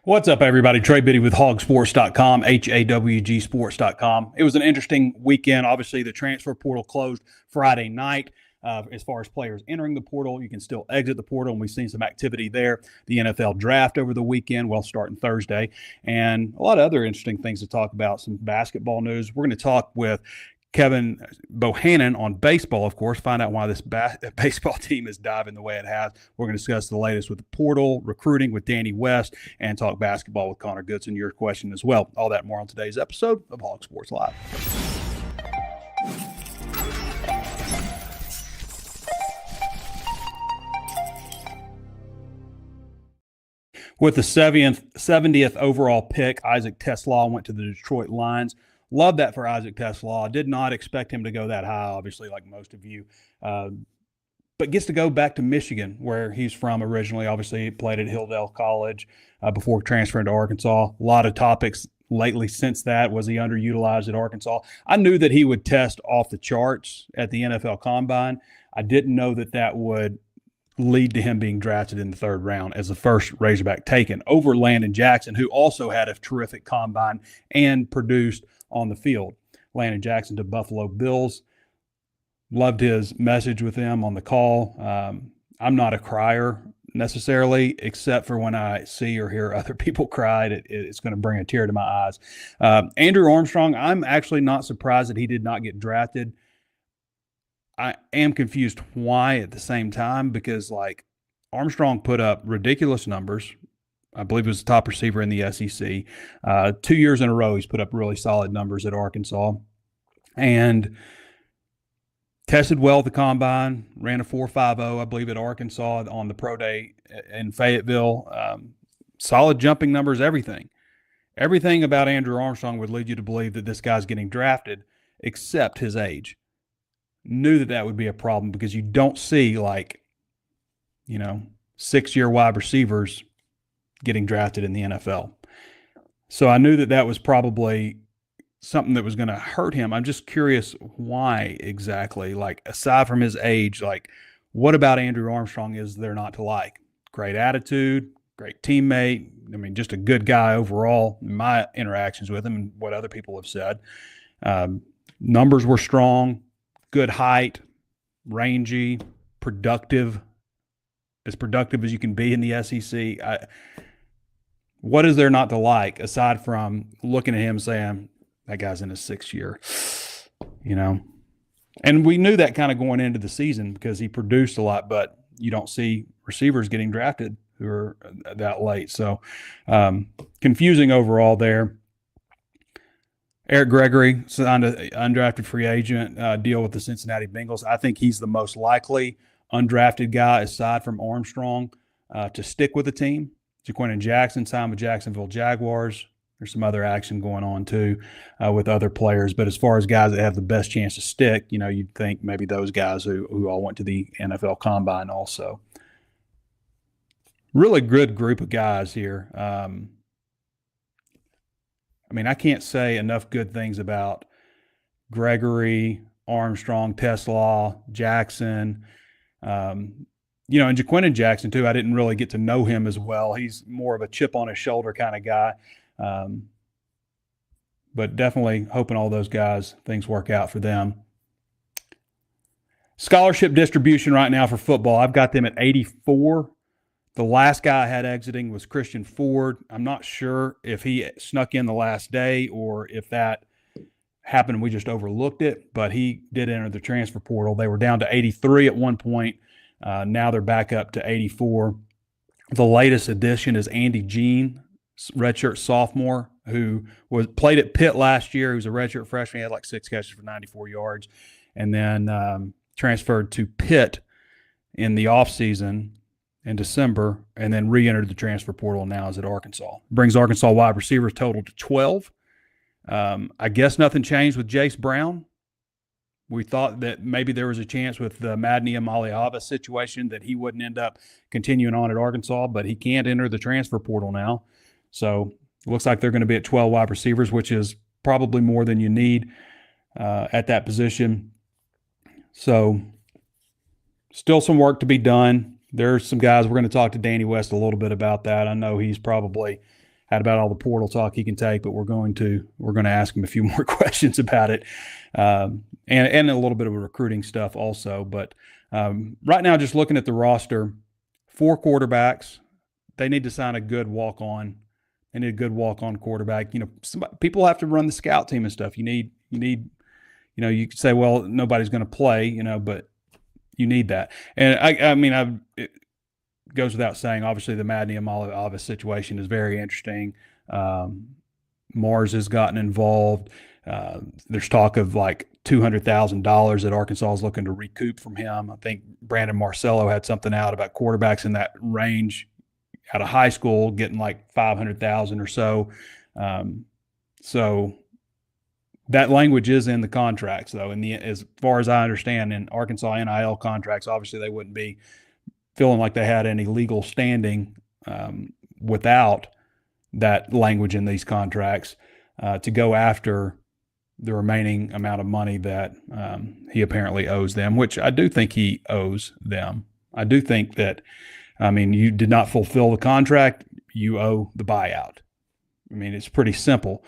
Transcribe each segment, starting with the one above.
What's up, everybody? Trey Biddy with HawgSports.com, HawgSports.com. It was an interesting weekend. Obviously, the transfer portal closed Friday night. As far as players entering the portal, you can still exit the portal, and we've seen some activity there. The NFL draft over the weekend, well, starting Thursday, and a lot of other interesting things to talk about. Some basketball news. We're going to talk with Kevin Bohannon on baseball, of course, find out why this baseball team is diving the way it has. We're going to discuss the latest with the portal, recruiting with Danny West, and talk basketball with Connor Goodson, your question as well. All that and more on today's episode of Hawg Sports Live. With the 70th overall pick, Isaac TeSlaa went to the Detroit Lions. Love that for Isaac TeSlaa. Did not expect him to go that high, obviously, like most of you. But gets to go back to Michigan, where he's from originally. Obviously, he played at Hilldale College before transferring to Arkansas. A lot of topics lately since that. Was he underutilized at Arkansas? I knew that he would test off the charts at the NFL Combine. I didn't know that that would lead to him being drafted in the third round as the first Razorback taken over Landon Jackson, who also had a terrific combine and produced on the field. Landon Jackson to Buffalo Bills. Loved his message with them on the call. I'm not a crier necessarily, except for when I see or hear other people cry. It's going to bring a tear to my eyes. Andrew Armstrong, I'm actually not surprised that he did not get drafted. I am confused why at the same time, because like Armstrong put up ridiculous numbers. I believe he was the top receiver in the SEC. 2 years in a row, he's put up really solid numbers at Arkansas. And tested well at the Combine, ran a 4.50, I believe, at Arkansas on the Pro Day in Fayetteville. Solid jumping numbers, everything. Everything about Andrew Armstrong would lead you to believe that this guy's getting drafted, except his age. Knew that would be a problem because you don't see, like, 6-year wide receivers getting drafted in the NFL. So I knew that was probably something that was going to hurt him. I'm just curious why exactly. Like, aside from his age, like, what about Andrew Armstrong is there not to like? Great attitude, great teammate. I mean, just a good guy overall in my interactions with him and what other people have said. Numbers were strong, good height, rangy, productive as you can be in the SEC. What is there not to like aside from looking at him saying, that guy's in his 6th year, And we knew that kind of going into the season because he produced a lot, but you don't see receivers getting drafted who are that late. So confusing overall there. Eric Gregory signed an undrafted free agent deal with the Cincinnati Bengals. I think he's the most likely undrafted guy aside from Armstrong to stick with the team. Jaquinton Jackson signed with Jacksonville Jaguars. There's some other action going on too with other players. But as far as guys that have the best chance to stick, you'd think maybe those guys who all went to the NFL Combine also. Really good group of guys here. I can't say enough good things about Gregory, Armstrong, TeSlaa, Jackson, and Jaquinton Jackson too. I didn't really get to know him as well. He's more of a chip on his shoulder kind of guy. But definitely hoping all those guys, things work out for them. Scholarship distribution right now for football, I've got them at 84. The last guy I had exiting was Christian Ford. I'm not sure if he snuck in the last day or if that happened and we just overlooked it, but he did enter the transfer portal. They were down to 83 at one point. Now they're back up to 84. The latest addition is Andy Jean, redshirt sophomore, who played at Pitt last year. He was a redshirt freshman. He had like 6 catches for 94 yards, and then transferred to Pitt in the offseason in December, and then re-entered the transfer portal and now is at Arkansas. Brings Arkansas wide receivers total to 12. I guess nothing changed with Jace Brown. We thought that maybe there was a chance with the Madnia Maliava situation that he wouldn't end up continuing on at Arkansas, but he can't enter the transfer portal now. So it looks like they're going to be at 12 wide receivers, which is probably more than you need at that position. So still some work to be done. There's some guys, we're going to talk to Danny West a little bit about that. I know he's probably had about all the portal talk he can take, but we're going to ask him a few more questions about it, and a little bit of recruiting stuff also. But right now, just looking at the roster, 4 quarterbacks. They need to sign a good walk-on. They need a good walk-on quarterback. People have to run the scout team and stuff. You need. You could say, well, nobody's going to play, but you need that. And it goes without saying, obviously, the Madney Amala situation is very interesting. Mars has gotten involved. There's talk of like $200,000 that Arkansas is looking to recoup from him. I think Brandon Marcello had something out about quarterbacks in that range out of high school getting like $500,000 or so. So that language is in the contracts, though. As far as I understand, in Arkansas NIL contracts, obviously they wouldn't be feeling like they had any legal standing without that language in these contracts to go after the remaining amount of money that he apparently owes them, which I do think he owes them. I do think that, you did not fulfill the contract, you owe the buyout. It's pretty simple.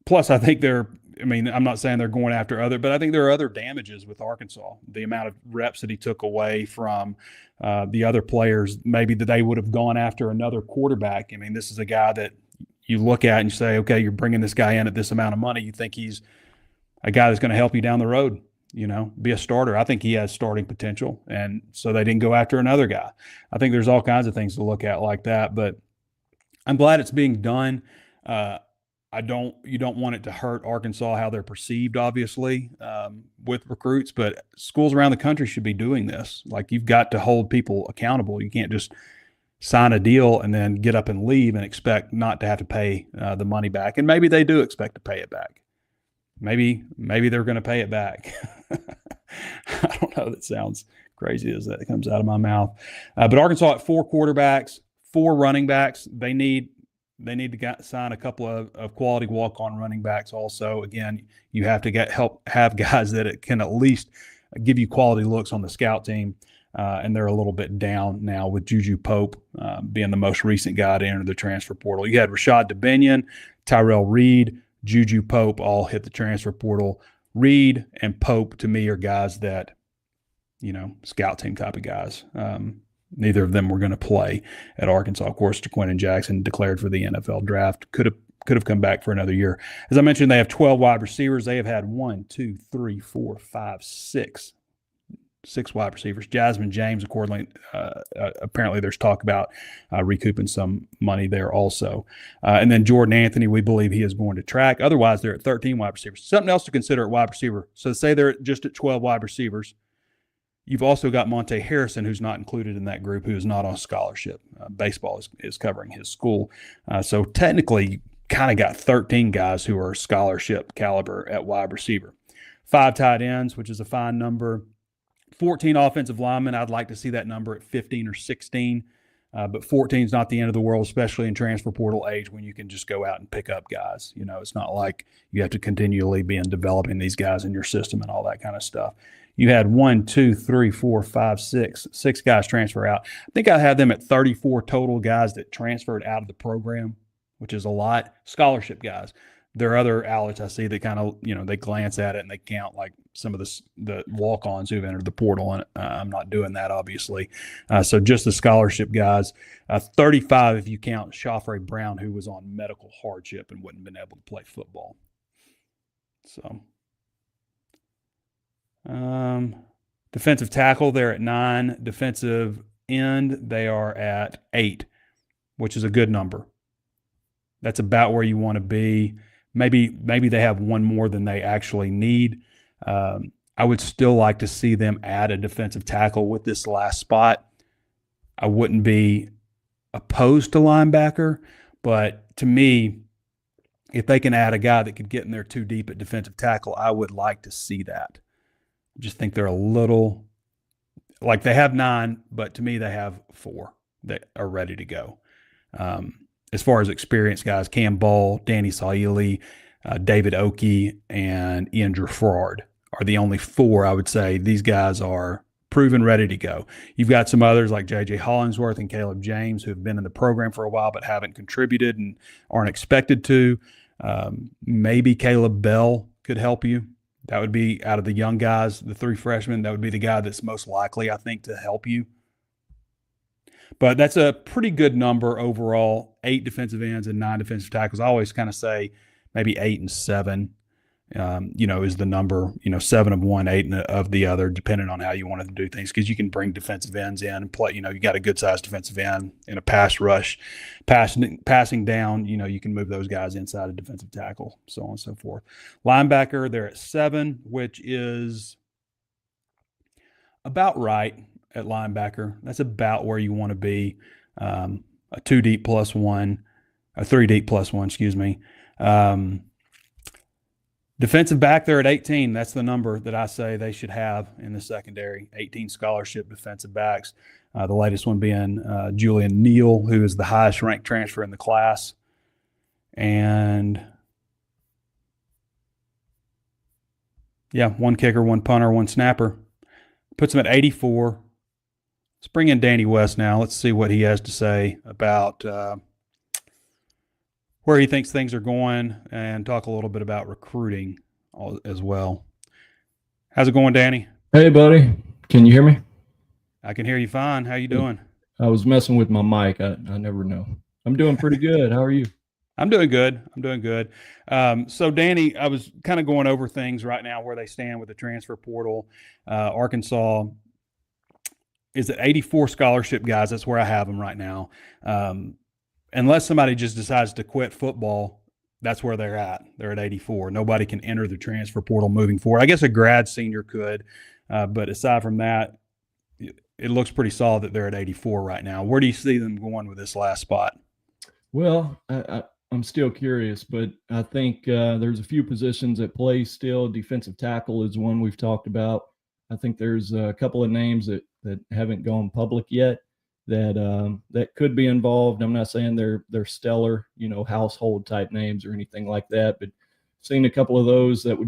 Plus, I think I'm not saying they're going after but I think there are other damages with Arkansas. The amount of reps that he took away from the other players, maybe that they would have gone after another quarterback. This is a guy that you look at and you say, okay, you're bringing this guy in at this amount of money. You think he's a guy that's going to help you down the road, be a starter. I think he has starting potential. And so they didn't go after another guy. I think there's all kinds of things to look at like that, but I'm glad it's being done. You don't want it to hurt Arkansas, how they're perceived, obviously, with recruits, but schools around the country should be doing this. Like, you've got to hold people accountable. You can't just sign a deal and then get up and leave and expect not to have to pay the money back. And maybe they do expect to pay it back. Maybe they're going to pay it back. I don't know. That sounds crazy as that comes out of my mouth. But Arkansas at 4 quarterbacks, 4 running backs. They need to sign a couple of quality walk-on running backs also. Again, you have to have guys that can at least give you quality looks on the scout team, and they're a little bit down now with Juju Pope being the most recent guy to enter the transfer portal. You had Rashad DeBinion, Tyrell Reed, Juju Pope all hit the transfer portal. Reed and Pope, to me, are guys that, scout team type of guys. Neither of them were going to play at Arkansas. Of course, Jaquindon Jackson declared for the NFL draft. Could have come back for another year. As I mentioned, they have 12 wide receivers. They have had 6 wide receivers. Jasmine James, accordingly, apparently there's talk about recouping some money there also. And then Jordan Anthony, we believe he is going to track. Otherwise, they're at 13 wide receivers. Something else to consider at wide receiver. So say they're just at 12 wide receivers. You've also got Monte Harrison, who's not included in that group, who is not on scholarship. Baseball is covering his school. So technically, you kind of got 13 guys who are scholarship caliber at wide receiver. 5 tight ends, which is a fine number. 14 offensive linemen. I'd like to see that number at 15 or 16. But 14 is not the end of the world, especially in transfer portal age when you can just go out and pick up guys. It's not like you have to continually be developing these guys in your system and all that kind of stuff. You had 6 guys transfer out. I think I had them at 34 total guys that transferred out of the program, which is a lot. Scholarship guys. There are other outlets I see that kind of, they glance at it and they count like some of the walk-ons who've entered the portal, and I'm not doing that, obviously. So just the scholarship guys. 35 if you count Shafre Brown, who was on medical hardship and wouldn't have been able to play football. So defensive tackle, they're at 9. Defensive end, they are at 8, which is a good number. That's about where you want to be. Maybe they have one more than they actually need. I would still like to see them add a defensive tackle with this last spot. I wouldn't be opposed to linebacker, but to me, if they can add a guy that could get in there too deep at defensive tackle, I would like to see that. I just think they're a little like they have 9, but to me they have 4 that are ready to go. As far as experienced guys, Cam Ball, Danny Saili, David Oki, and Ian Gerard are the only 4 I would say these guys are proven, ready to go. You've got some others like J.J. Hollingsworth and Caleb James who have been in the program for a while but haven't contributed and aren't expected to. Maybe Caleb Bell could help you. That would be, out of the young guys, the 3 freshmen, that would be the guy that's most likely, I think, to help you. But that's a pretty good number overall. 8 defensive ends and 9 defensive tackles. I always kind of say maybe 8 and 7, is the number. 7 of one, 8 of the other, depending on how you wanted to do things. Because you can bring defensive ends in and play. You got a good sized defensive end in a pass rush, passing down. You can move those guys inside a defensive tackle, so on and so forth. Linebacker, they're at 7, which is about right. At linebacker, that's about where you want to be. A 2 deep plus 1, a 3 deep plus 1, excuse me. Defensive back, they're at 18. That's the number that I say they should have in the secondary. 18 scholarship defensive backs. The latest one being Julian Neal, who is the highest ranked transfer in the class. And yeah, 1 kicker, 1 punter, 1 snapper. Puts him at 84. Let's bring in Danny West now. Let's see what he has to say about where he thinks things are going and talk a little bit about recruiting as well. How's it going, Danny? Hey, buddy. Can you hear me? I can hear you fine. How you doing? I was messing with my mic. I never know. I'm doing pretty good. How are you? I'm doing good. So, Danny, I was kind of going over things right now, where they stand with the transfer portal. Arkansas is at 84 scholarship guys. That's where I have them right now. Unless somebody just decides to quit football, that's where they're at. They're at 84. Nobody can enter the transfer portal moving forward. I guess a grad senior could, but aside from that, it looks pretty solid that they're at 84 right now. Where do you see them going with this last spot? Well, I'm still curious, but I think there's a few positions at play still. Defensive tackle is one we've talked about. I think there's a couple of names that haven't gone public yet that could be involved. I'm not saying they're stellar, household type names or anything like that, but seen a couple of those that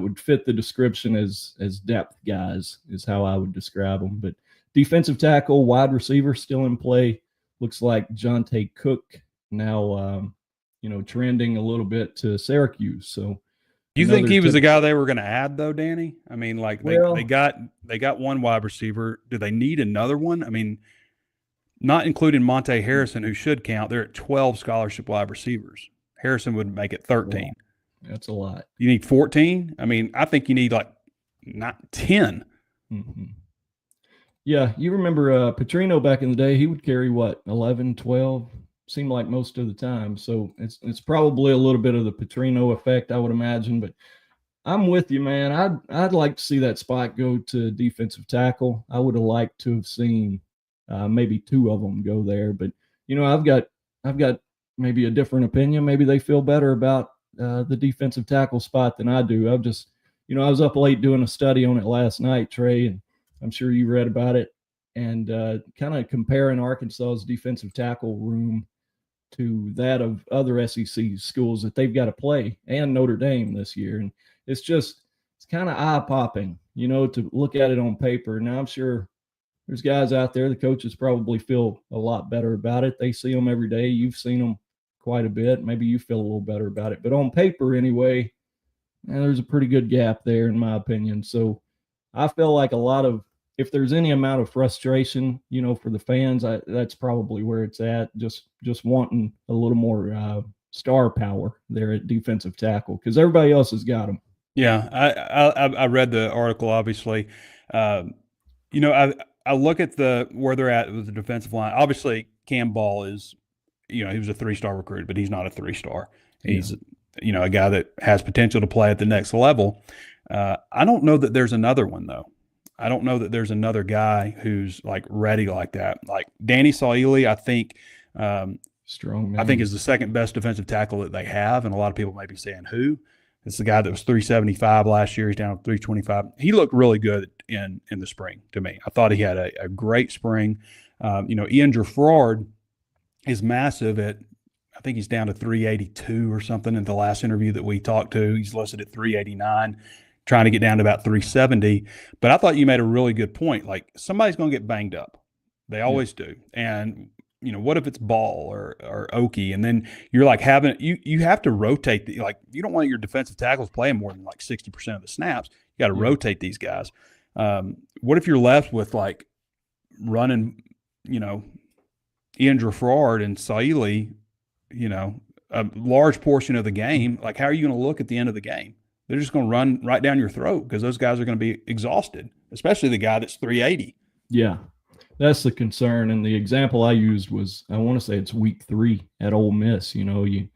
would fit the description as depth guys is how I would describe them. But defensive tackle, wide receiver still in play. Looks like Jonte Cook now, trending a little bit to Syracuse. So you think he was the guy they were going to add, though, Danny? I mean, like they got 1 wide receiver. Do they need another one? I mean, not including Monte Harrison, who should count. They're at 12 scholarship wide receivers. Harrison would make it 13. That's a lot. You need 14? I mean, I think you need not 10. Mm-hmm. Yeah, you remember Petrino back in the day, he would carry 11, 12? Seemed like most of the time. So it's probably a little bit of the Petrino effect, I would imagine. But I'm with you, man. I'd like to see that spot go to defensive tackle. I would have liked to have seen maybe 2 of them go there. But I've got maybe a different opinion. Maybe they feel better about the defensive tackle spot than I do. I've just I was up late doing a study on it last night, Trey, and I'm sure you read about it, and kind of comparing Arkansas's defensive tackle room to that of other SEC schools that they've got to play, and Notre Dame this year. And it's kind of eye-popping, to look at it on paper. Now, I'm sure there's guys out there, the coaches probably feel a lot better about it. They see them every day. You've seen them quite a bit. Maybe you feel a little better about it. But on paper, anyway, there's a pretty good gap there, in my opinion. So I feel like if there's any amount of frustration, for the fans, that's probably where it's at. Just wanting a little more star power there at defensive tackle, because everybody else has got them. Yeah, I read the article. Obviously, I look at where they're at with the defensive line. Obviously, Cam Ball is, he was a 3-star recruit, but he's not a 3-star. He's a guy that has potential to play at the next level. I don't know that there's another one, though. I don't know that there's another guy who's ready like that. Like Danny Saili, I think strong man. I think is the second best defensive tackle that they have, and a lot of people may be saying who. It's the guy that was 375 last year. He's down to 325. He looked really good in the spring to me. I thought he had a great spring. Ian Gerard is massive at, I think he's down to 382 or something in the last interview that we talked to. He's listed at 389. trying to get down to about 370. But I thought you made a really good point. Like, somebody's going to get banged up. They always do. And, what if it's Ball or Oki? And then you're like you have to rotate. You don't want your defensive tackles playing more than like 60% of the snaps. You got to rotate these guys. What if you're left with like running, Ian Gerard and Saili, a large portion of the game? Like, how are you going to look at the end of the game? They're just going to run right down your throat because those guys are going to be exhausted, especially the guy that's 380. Yeah, that's the concern. And the example I used was, I want to say it's week 3 at Ole Miss. You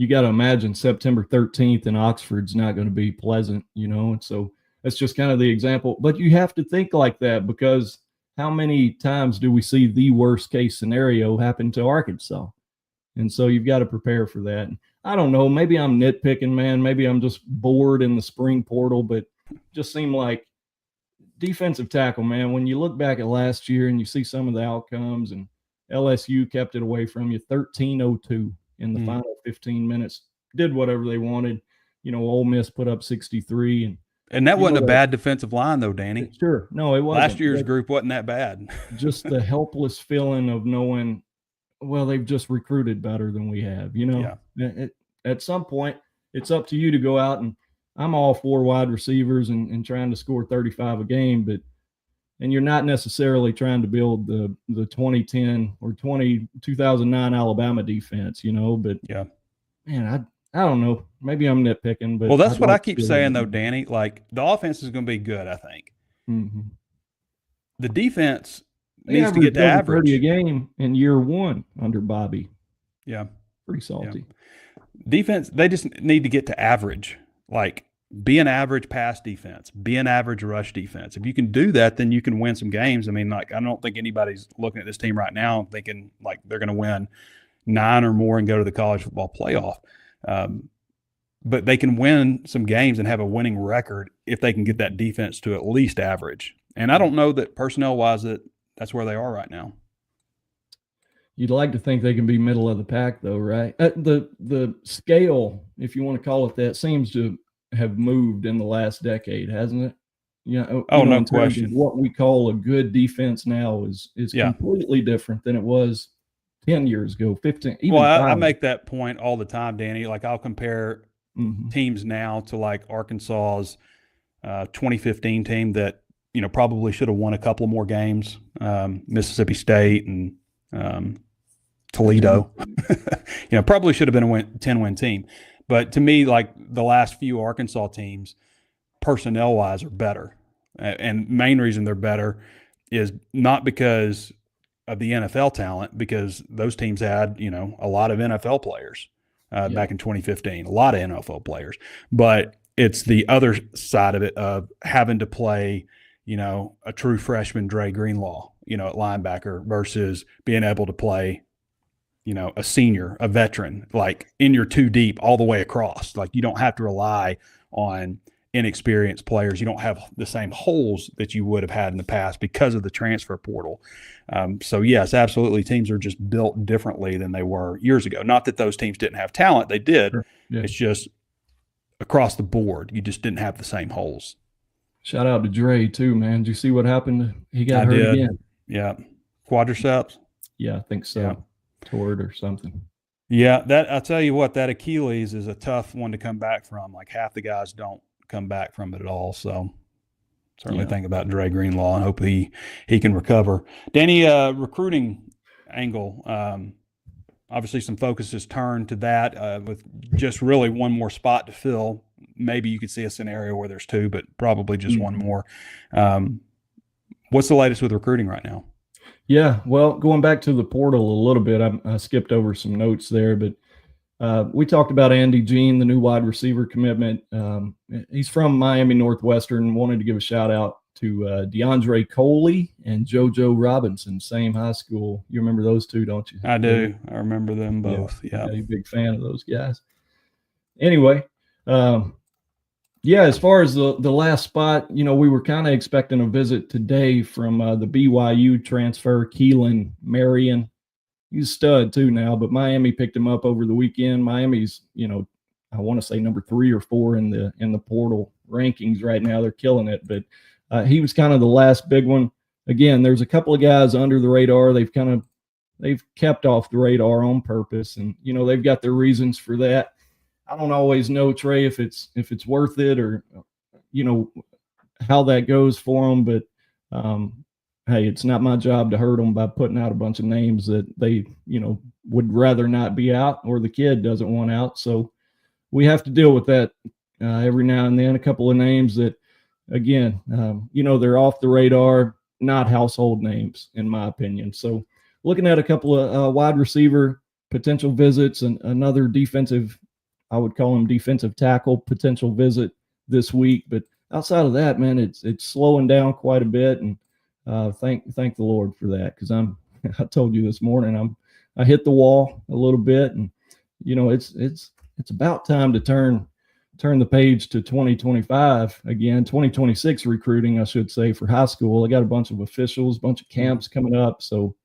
got to imagine September 13th in Oxford's not going to be pleasant, and so that's just kind of the example. But you have to think like that, because how many times do we see the worst case scenario happen to Arkansas? And so you've got to prepare for that. I don't know. Maybe I'm nitpicking, man. Maybe I'm just bored in the spring portal, but just seemed like defensive tackle, man, when you look back at last year and you see some of the outcomes, and LSU kept it away from you 13-02 in the final 15 minutes, did whatever they wanted. Ole Miss put up 63. And that wasn't a bad defensive line, though, Danny. Sure. No, it wasn't. Last year's group wasn't that bad. Just the helpless feeling of knowing, well, they've just recruited better than we have. At some point, it's up to you to go out, and I'm all for wide receivers and trying to score 35 a game, and you're not necessarily trying to build the 2010 or 2009 Alabama defense, but yeah, man, I don't know. Maybe I'm nitpicking, but well, that's what I keep saying though, Danny. Like, the offense is going to be good, I think. Mm-hmm. The defense needs to get to average 30 a game in year 1 under Bobby. Yeah, pretty salty. Yeah. Defense, they just need to get to average. Like, be an average pass defense, be an average rush defense. If you can do that, then you can win some games. I mean, like, I don't think anybody's looking at this team right now thinking like they're going to win 9 or more and go to the college football playoff. But they can win some games and have a winning record if they can get that defense to at least average. And I don't know that personnel-wise that's where they are right now. You'd like to think they can be middle of the pack, though, right? The scale, if you want to call it that, seems to have moved in the last decade, hasn't it? No question. What we call a good defense now is completely different than it was 10 years ago, 15. Even I make that point all the time, Danny. Like, I'll compare teams now to like Arkansas's 2015 team that probably should have won a couple more games. Mississippi State and Toledo, probably should have been a 10-win team. But to me, like, the last few Arkansas teams, personnel-wise, are better. And main reason they're better is not because of the NFL talent, because those teams had, a lot of NFL players back in 2015, a lot of NFL players. But it's the other side of it of having to play, a true freshman Dre Greenlaw, at linebacker versus being able to play, a senior, a veteran, like in your 2 deep all the way across. Like, you don't have to rely on inexperienced players. You don't have the same holes that you would have had in the past because of the transfer portal. So yes, absolutely. Teams are just built differently than they were years ago. Not that those teams didn't have talent. They did. Sure. Yeah. It's just across the board. You just didn't have the same holes. Shout out to Dre too, man. Did you see what happened? He got hurt again. Yeah. Quadriceps. Yeah, I think so. Yeah. Toward or something. Yeah. I'll tell you what, that Achilles is a tough one to come back from. Like, half the guys don't come back from it at all. So certainly think about Dre Greenlaw and hope he can recover. Danny, recruiting angle. Obviously some focus is turned to that with just really one more spot to fill. Maybe you could see a scenario where there's 2, but probably just one more. What's the latest with recruiting right now? Yeah, well, going back to the portal a little bit, I skipped over some notes there, but we talked about Andy Jean, the new wide receiver commitment. He's from Miami Northwestern. Wanted to give a shout out to DeAndre Coley and JoJo Robinson, same high school. You remember those two, don't you? I do. I remember them both. Yeah. You're a big fan of those guys. Anyway, as far as the last spot, we were kind of expecting a visit today from the BYU transfer, Keelan Marion. He's a stud too now, but Miami picked him up over the weekend. Miami's, I want to say number 3 or 4 in the portal rankings right now. They're killing it, but he was kind of the last big one. Again, there's a couple of guys under the radar. They've kept off the radar on purpose, and they've got their reasons for that. I don't always know, Trey, if it's worth it or how that goes for them, but hey, it's not my job to hurt them by putting out a bunch of names that they would rather not be out, or the kid doesn't want out. So we have to deal with that every now and then. A couple of names that, again, they're off the radar, not household names, in my opinion. So looking at a couple of wide receiver potential visits and another defensive, I would call him defensive tackle potential visit this week. But outside of that, man, it's slowing down quite a bit. And thank the Lord for that, because I told you this morning, I hit the wall a little bit, and it's about time to turn the page to 2025 again, 2026 recruiting, I should say, for high school. I got a bunch of officials, a bunch of camps coming up. So,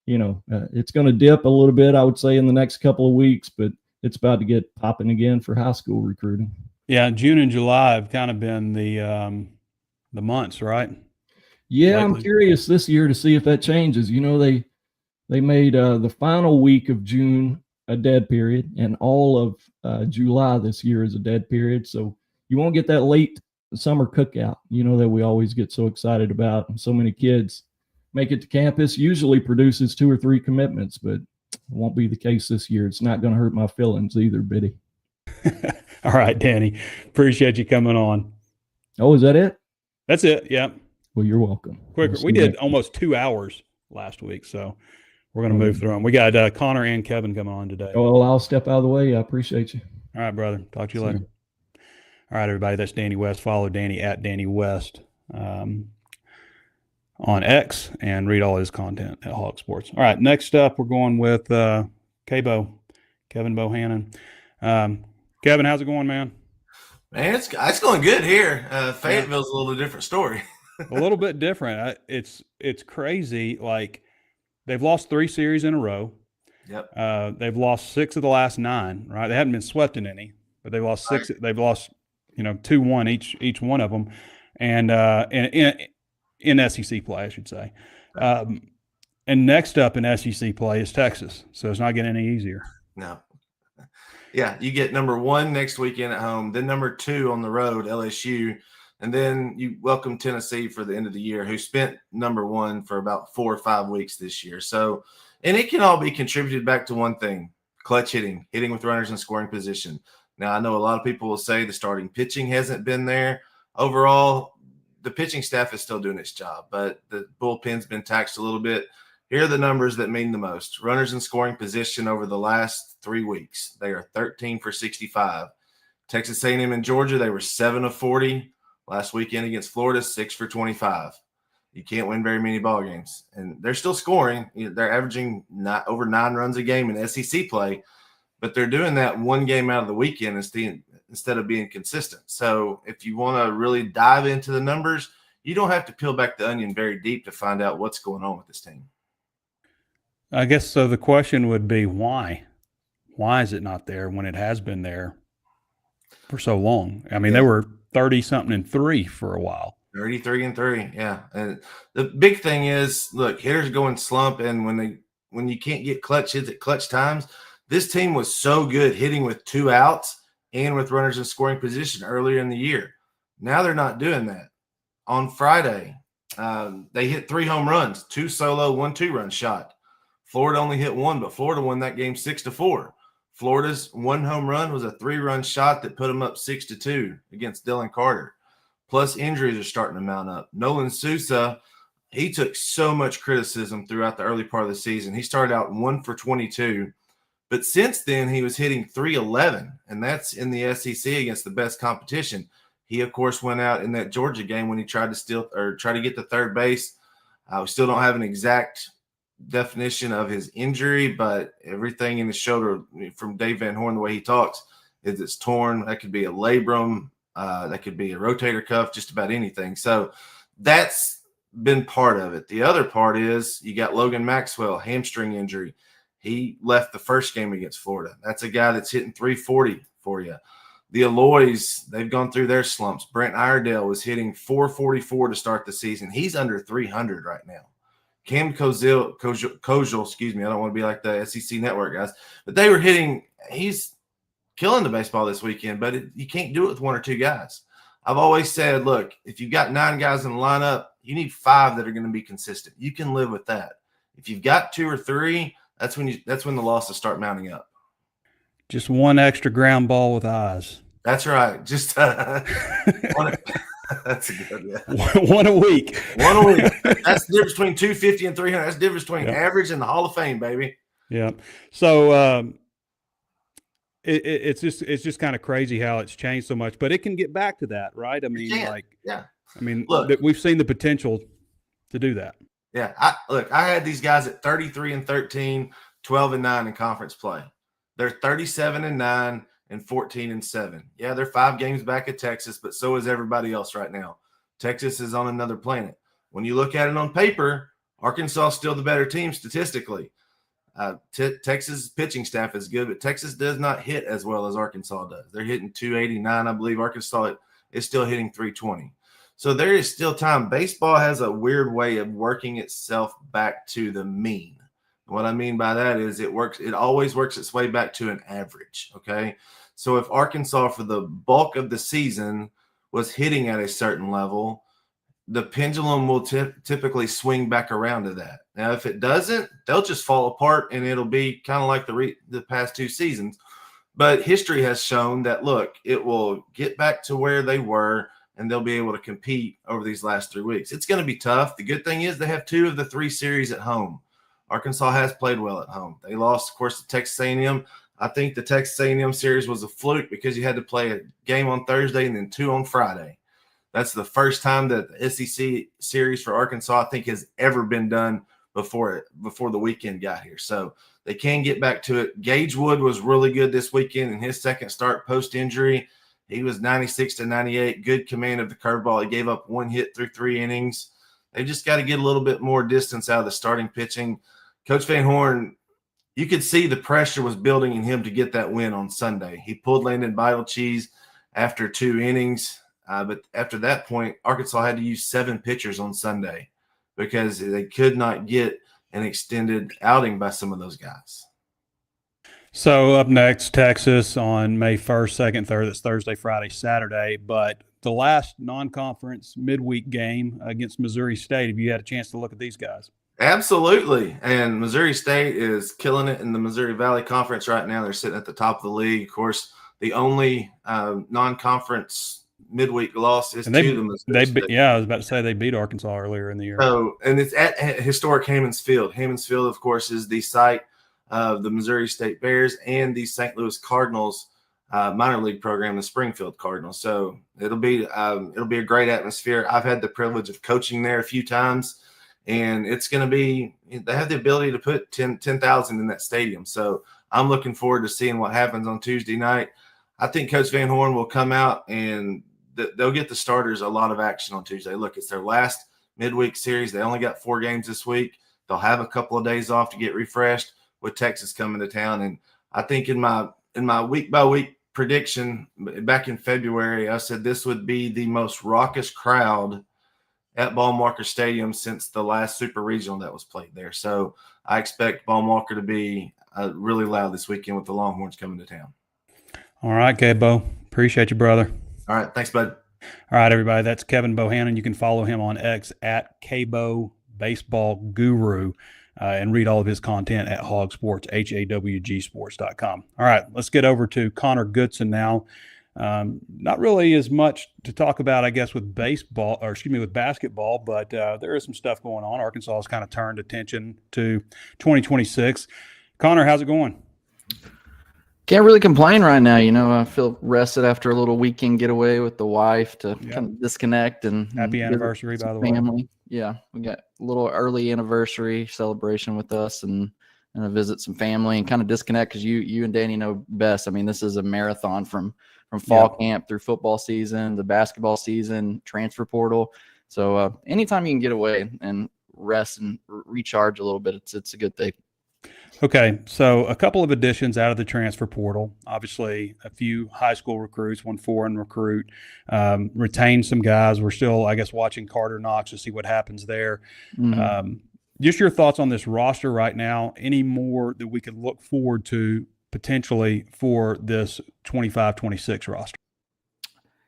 it's going to dip a little bit, I would say, in the next couple of weeks, but it's about to get popping again for high school recruiting. Yeah, June and July have kind of been the months, right? Yeah, Lately. I'm curious this year to see if that changes. They made the final week of June a dead period, and all of July this year is a dead period. So you won't get that late summer cookout, that we always get so excited about. And so many kids make it to campus, usually produces 2 or 3 commitments, but it won't be the case this year. It's not going to hurt my feelings either, Biddy. All right, Danny. Appreciate you coming on. Oh, is that it? That's it. Yeah. Well, you're welcome. Quicker. We did almost 2 hours last week, so we're going to move through them. We got Connor and Kevin coming on today. Well, I'll step out of the way. I appreciate you. All right, brother. Talk to you later. All right, everybody. That's Danny West. Follow Danny at Danny West on X, and read all his content at HawgSports. All right, next up, we're going with Kevin Bohannon. Kevin, how's it going, man? Man, it's going good here. Fayetteville's a little different story. A little bit different. It's crazy. Like, they've lost 3 series in a row. Yep. They've lost 6 of the last 9. Right. They haven't been swept in any, but they've lost 6. Right. They've lost 2-1 each one of them, and in SEC play, I should say. And next up in SEC play is Texas, so it's not getting any easier. No. Yeah, you get number 1 next weekend at home, then number 2 on the road, LSU, and then you welcome Tennessee for the end of the year, who spent number 1 for about 4 or 5 weeks this year. So, and it can all be contributed back to one thing: clutch hitting with runners in scoring position. Now, I know a lot of people will say the starting pitching hasn't been there. Overall, the pitching staff is still doing its job, but the bullpen's been taxed a little bit. Here are the numbers that mean the most. Runners in scoring position over the last 3 weeks. They are 13 for 65. Texas A&M and Georgia, they were 7 of 40. Last weekend against Florida, 6 for 25. You can't win very many ball games. And they're still scoring. They're averaging over 9 runs a game in SEC play, but they're doing that one game out of the weekend instead of being consistent. So if you want to really dive into the numbers, you don't have to peel back the onion very deep to find out what's going on with this team. I guess so. The question would be why? Why is it not there when it has been there for so long? I mean, They were 30-something and 3 for a while. 33 and 3, yeah. And the big thing is, look, hitters go in slump, and when you can't get clutch hits at clutch times, this team was so good hitting with 2 outs and with runners in scoring position earlier in the year. Now they're not doing that. On Friday, they hit 3 home runs, 2 solo, 1 2-run shot. Florida only hit 1, but Florida won that game 6-4. Florida's 1 home run was a 3-run shot that put them up 6-2 against Dylan Carter. Plus, injuries are starting to mount up. Nolan Sousa, he took so much criticism throughout the early part of the season. He started out 1 for 22, but since then he was hitting .311, and that's in the SEC against the best competition. He, of course, went out in that Georgia game when he tried to get to third base. We still don't have an exact definition of his injury, but everything in his shoulder from Dave Van Horn, the way he talks, is it's torn. That could be a labrum. That could be a rotator cuff, just about anything. So that's been part of it. The other part is you got Logan Maxwell, hamstring injury. He left the first game against Florida. That's a guy that's hitting .340 for you. The Alloys, they've gone through their slumps. Brent Iredale was hitting 444 to start the season. He's under 300 right now. Cam Koziel, excuse me, I don't want to be like the SEC Network guys, but they were hitting – he's killing the baseball this weekend, but you can't do it with one or two guys. I've always said, look, if you've got 9 guys in the lineup, you need 5 that are going to be consistent. You can live with that. If you've got 2 or 3, that's when the losses start mounting up. Just one extra ground ball with eyes. That's right. Just one, that's a good, yeah. One a week. One a week. That's the difference between 250 and 300. That's the difference between average and the Hall of Fame, baby. Yeah. So it's just kind of crazy how it's changed so much, but it can get back to that, right? I mean, look, we've seen the potential to do that. Yeah. I had these guys at 33-13, 12-9 in conference play. They're 37-9 and 14-7. Yeah, they're 5 games back at Texas, but so is everybody else right now. Texas is on another planet. When you look at it on paper, Arkansas is still the better team statistically. Texas pitching staff is good, but Texas does not hit as well as Arkansas does. They're hitting 289, I believe. Arkansas is still hitting 320. So there is still time. Baseball has a weird way of working itself back to the mean. What I mean by that is it always works its way back to an average, okay? So if Arkansas for the bulk of the season was hitting at a certain level, the pendulum will typically swing back around to that. Now, if it doesn't, they'll just fall apart, and it'll be kind of like the past 2 seasons. But history has shown that, look, it will get back to where they were, and they'll be able to compete over these last 3 weeks. It's going to be tough. The good thing is they have 2 of the 3 series at home. Arkansas has played well at home. They lost, of course, to Texas A&M. I think the Texas A&M series was a fluke because you had to play a game on Thursday and then 2 on Friday. That's the first time that the SEC series for Arkansas, I think, has ever been done before the weekend got here. So they can get back to it. Gage Wood was really good this weekend in his second start post-injury. He was 96-98, good command of the curveball. He gave up 1 hit through 3 innings. They just got to get a little bit more distance out of the starting pitching. Coach Van Horn, you could see the pressure was building in him to get that win on Sunday. He pulled Landon Cheese after 2 innings. But after that point, Arkansas had to use 7 pitchers on Sunday because they could not get an extended outing by some of those guys. So up next, Texas on May 1st, 2nd, 3rd. That's Thursday, Friday, Saturday. But the last non-conference midweek game against Missouri State, have you had a chance to look at these guys? Absolutely. And Missouri State is killing it in the Missouri Valley Conference right now. They're sitting at the top of the league. Of course, the only non-conference midweek loss is to the Missouri State. Yeah, I was about to say they beat Arkansas earlier in the year. So, and it's at historic Hammons Field. Hammons Field, of course, is the site of the Missouri State Bears and the St. Louis Cardinals minor league program, the Springfield Cardinals. So it'll be a great atmosphere. I've had the privilege of coaching there a few times. And it's going to be – they have the ability to put 10,000 in that stadium. So I'm looking forward to seeing what happens on Tuesday night. I think Coach Van Horn will come out and they'll get the starters a lot of action on Tuesday. Look, it's their last midweek series. They only got 4 games this week. They'll have a couple of days off to get refreshed with Texas coming to town. And I think in my week-by-week prediction back in February, I said this would be the most raucous crowd at Ballmarker Stadium since the last Super Regional that was played there. So I expect Ballmarker to be really loud this weekend with the Longhorns coming to town. All right, Cabo. Appreciate you, brother. All right. Thanks, bud. All right, everybody. That's Kevin Bohannon. You can follow him on X at Cabo Baseball Guru and read all of his content at HawgSports, HAWGsports.com. All right, let's get over to Connor Goodson now. Not really as much to talk about, I guess, with basketball, but there is some stuff going on. Arkansas has kind of turned attention to 2026. Connor, how's it going? Can't really complain right now. I feel rested after a little weekend getaway with the wife to kind of disconnect and happy anniversary, by the way. Family. Yeah, we got a little early anniversary celebration with us and visit some family and kind of disconnect because you and Danny know best. I mean, this is a marathon from fall camp through football season, the basketball season, transfer portal. So anytime you can get away and rest and recharge a little bit, it's a good thing. Okay, so a couple of additions out of the transfer portal. Obviously, a few high school recruits, one foreign recruit, retained some guys. We're still, I guess, watching Carter Knox to see what happens there. Just your thoughts on this roster right now. Any more that we could look forward to potentially for this 25-26 roster?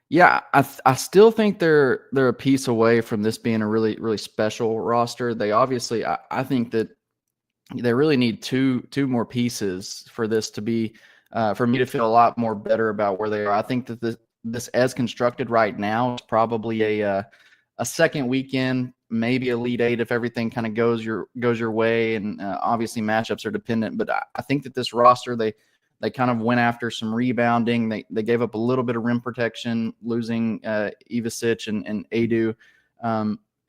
Yeah, I still think they're a piece away from this being a really, really special roster. They obviously, I think that they really need two more pieces for this to be, for me to feel a lot more better about where they are. I think that this as constructed right now is probably a second weekend, maybe Elite Eight if everything kind of goes your way, and obviously matchups are dependent. But I think that this roster, they kind of went after some rebounding. They gave up a little bit of rim protection, losing Ivasic and Adu.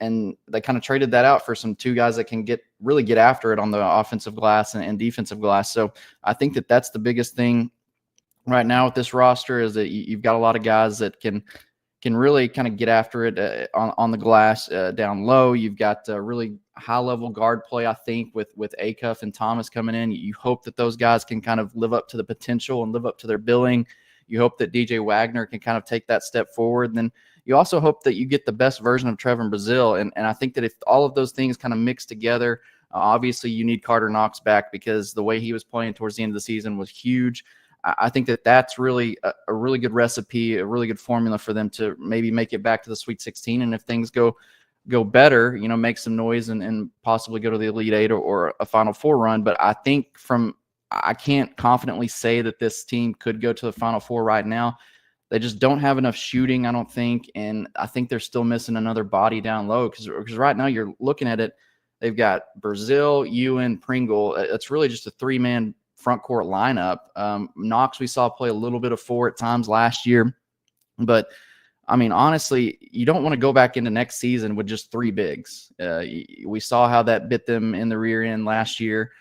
And they kind of traded that out for some two guys that can really get after it on the offensive glass and defensive glass. So I think that that's the biggest thing right now with this roster, is that you've got a lot of guys that can really kind of get after it on the glass down low. You've got really high level guard play, I think, with Acuff and Thomas coming in. You hope that those guys can kind of live up to the potential and live up to their billing. You hope that DJ Wagner can kind of take that step forward. And then you also hope that you get the best version of Trevor Brazile. And I think that if all of those things kind of mix together, obviously you need Carter Knox back, because the way he was playing towards the end of the season was huge. I think that that's really a really good recipe, a really good formula for them to maybe make it back to the Sweet 16. And if things go better, make some noise and possibly go to the Elite Eight or a Final Four run. But I think I can't confidently say that this team could go to the Final Four right now. They just don't have enough shooting, I don't think. And I think they're still missing another body down low, because right now you're looking at it. They've got Brazile, Ewan, Pringle. It's really just a three-man front court lineup. Knox, we saw play a little bit of four at times last year. But, I mean, honestly, you don't want to go back into next season with just three bigs. We saw how that bit them in the rear end last year.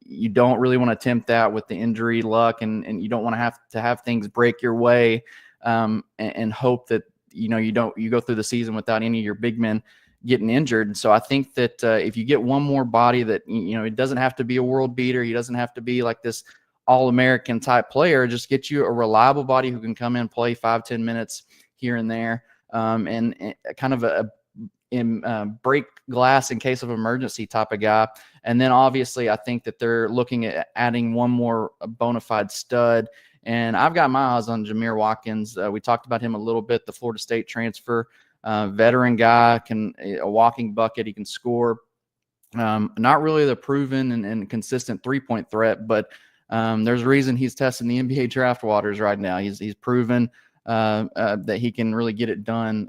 You don't really want to attempt that with the injury luck, and you don't want to have things break your way, and hope that you go through the season without any of your big men getting injured. So I think that if you get one more body that it doesn't have to be a world beater, he doesn't have to be like this All-American type player, just get you a reliable body who can come in, play 5-10 minutes here and there, and kind of a break glass in case of emergency type of guy. And then obviously I think that they're looking at adding one more bona fide stud. And I've got my eyes on Jameer Watkins. We talked about him a little bit, the Florida State transfer, veteran guy, a walking bucket. He can score. Not really the proven and consistent 3-point threat, but there's a reason he's testing the NBA draft waters right now. He's proven that he can really get it done,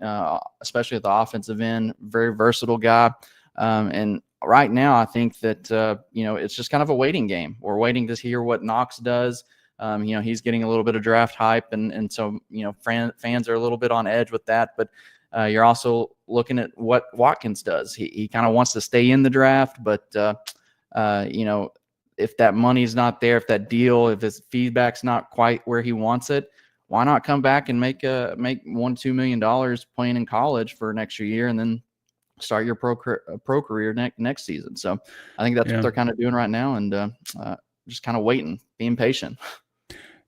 especially at the offensive end. Very versatile guy. And right now, I think that, it's just kind of a waiting game. We're waiting to hear what Knox does. He's getting a little bit of draft hype. And so, fans are a little bit on edge with that. But you're also looking at what Watkins does. He kind of wants to stay in the draft. But, if that money's not there, if that deal, if his feedback's not quite where he wants it, why not come back and make $1-2 million playing in college for an extra year, and then start your pro career next season? So I think that's what they're kind of doing right now, and just kind of waiting, being patient.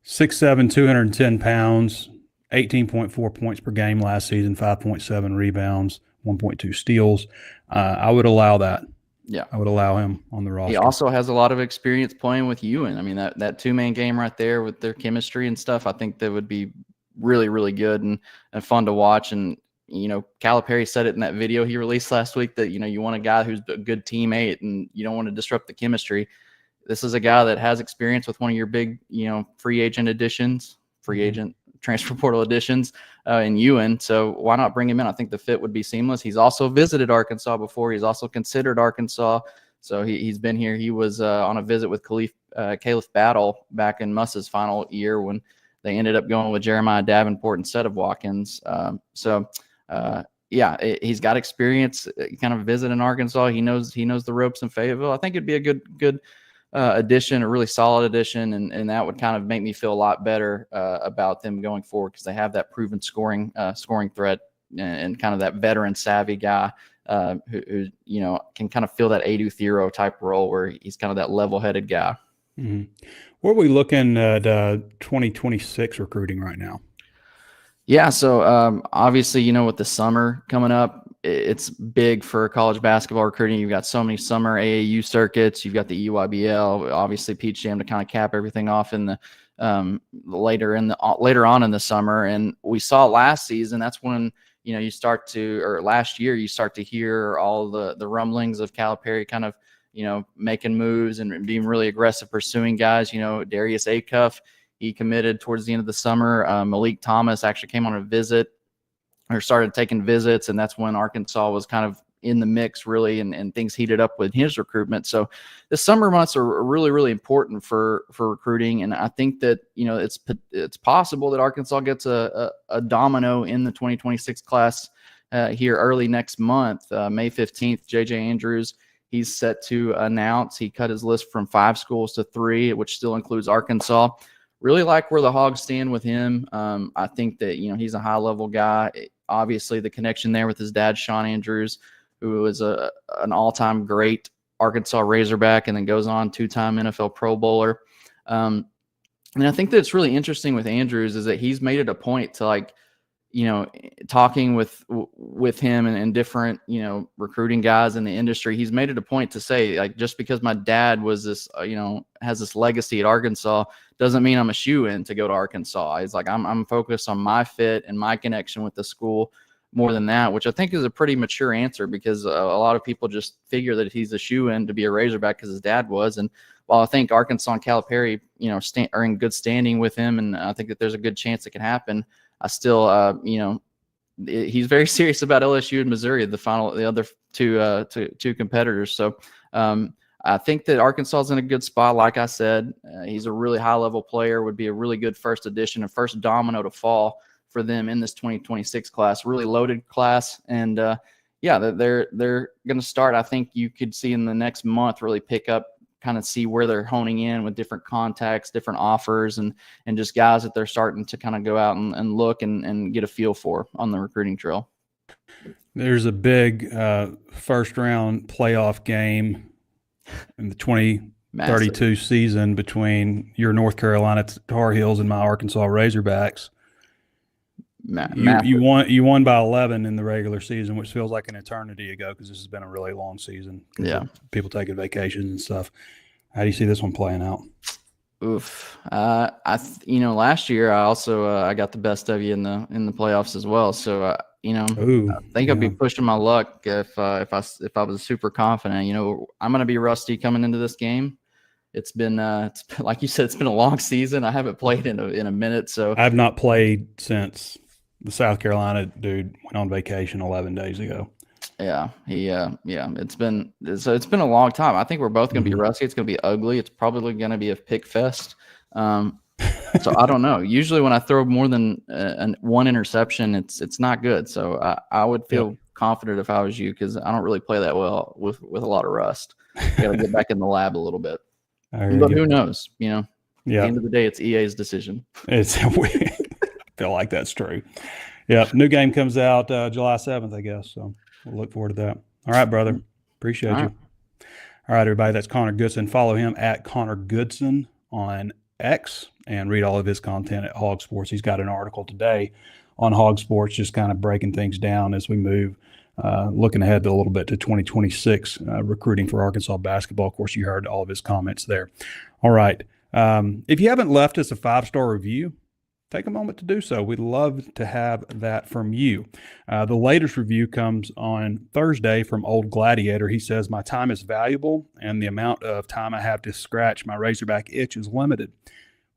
6'7", 210 pounds, 18.4 points per game last season, 5.7 rebounds, 1.2 steals. I would allow that. Yeah, I would allow him on the roster. He also has a lot of experience playing with Ewan. I mean, that two-man game right there with their chemistry and stuff, I think that would be really, really good and fun to watch. And, Calipari said it in that video he released last week that, you want a guy who's a good teammate and you don't want to disrupt the chemistry. This is a guy that has experience with one of your big, free agent transfer portal additions in Ewan. So why not bring him in? I think the fit would be seamless. He's also visited Arkansas before. He's also considered Arkansas. So he's been here. He was on a visit with Caliph Battle back in Muss's final year when they ended up going with Jeremiah Davenport instead of Watkins. He's got experience kind of visiting Arkansas. He knows the ropes in Fayetteville. I think it'd be a good addition, a really solid addition, and that would kind of make me feel a lot better about them going forward, because they have that proven scoring threat and kind of that veteran savvy guy who can kind of fill that Adu Thero type role where he's kind of that level-headed guy. Mm-hmm. Where are we looking at 2026 recruiting right now? Yeah, so obviously, with the summer coming up, it's big for college basketball recruiting. You've got so many summer AAU circuits. You've got the EYBL, obviously Peach Jam to kind of cap everything off in the later on in the summer. And we saw last season, that's when last year you start to hear all the rumblings of Calipari kind of making moves and being really aggressive pursuing guys. Darius Acuff, he committed towards the end of the summer. Malik Thomas actually came on a visit or started taking visits, and that's when Arkansas was kind of in the mix really, and things heated up with his recruitment. So the summer months are really, really important for recruiting, and I think that it's possible that Arkansas gets a domino in the 2026 class here early next month. May 15th, J.J. Andrews, he's set to announce. He cut his list from 5 schools to 3, which still includes Arkansas. Really like where the Hogs stand with him. I think that, he's a high-level guy. Obviously, the connection there with his dad, Sean Andrews, who was an all-time great Arkansas Razorback and then goes on 2-time NFL Pro Bowler. And I think that it's really interesting with Andrews is that he's made it a point to, talking with him and different, recruiting guys in the industry, he's made it a point to say, just because my dad was this, has this legacy at Arkansas doesn't mean I'm a shoe-in to go to Arkansas. He's like, I'm focused on my fit and my connection with the school more than that, which I think is a pretty mature answer because a lot of people just figure that he's a shoe-in to be a Razorback because his dad was. And while I think Arkansas and Calipari, are in good standing with him, and I think that there's a good chance it can happen, I still, he's very serious about LSU and Missouri, the other two competitors. So I think that Arkansas is in a good spot. Like I said, he's a really high-level player, would be a really good first addition and first domino to fall for them in this 2026 class. Really loaded class. And, they're going to start, I think you could see in the next month, really pick up, kind of see where they're honing in with different contacts, different offers, and just guys that they're starting to kind of go out and look and get a feel for on the recruiting trail. There's a big first-round playoff game in the 2032 season between your North Carolina Tar Heels and my Arkansas Razorbacks. You won by 11 in the regular season, which feels like an eternity ago because this has been a really long season. Yeah, people taking vacations and stuff. How do you see this one playing out? Oof. Last year I also I got the best of you in the playoffs as well. So I think I'd be pushing my luck if I was super confident. I'm going to be rusty coming into this game. It's been like you said, it's been a long season. I haven't played in a minute, so I've not played since the South Carolina dude went on vacation 11 days ago. Yeah, it's been a long time. I think we're both going to be rusty. It's going to be ugly. It's probably going to be a pick fest. So I don't know. Usually when I throw more than one interception, it's not good. So I would feel confident if I was you because I don't really play that well with a lot of rust. Got to get back in the lab a little bit. But who knows? At the end of the day, it's EA's decision. I feel like that's true. Yeah, new game comes out July 7th, I guess. So we'll look forward to that. All right, brother. Appreciate you. All right, everybody. That's Connor Goodson. Follow him at Connor Goodson on X and read all of his content at HawgSports. He's got an article today on HawgSports, just kind of breaking things down as we move, looking ahead a little bit to 2026 recruiting for Arkansas basketball. Of course, you heard all of his comments there. All right. If you haven't left us a 5-star review, take a moment to do so. We'd love to have that from you. The latest review comes on Thursday from Old Gladiator. He says, my time is valuable and the amount of time I have to scratch my Razorback itch is limited.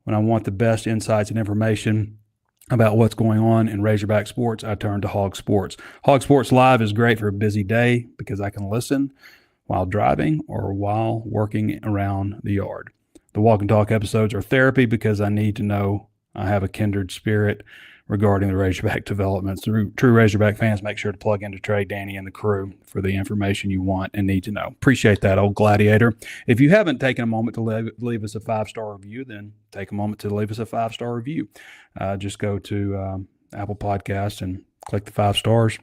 When I want the best insights and information about what's going on in Razorback sports, I turn to HawgSports. HawgSports Live is great for a busy day because I can listen while driving or while working around the yard. The Walk and Talk episodes are therapy because I need to know I have a kindred spirit regarding the Razorback developments. True Razorback fans, make sure to plug into Trey, Danny, and the crew for the information you want and need to know. Appreciate that, Old Gladiator. If you haven't taken a moment to leave us a 5-star review, then take a moment to leave us a 5-star review. Just go to Apple Podcasts and click the 5 stars.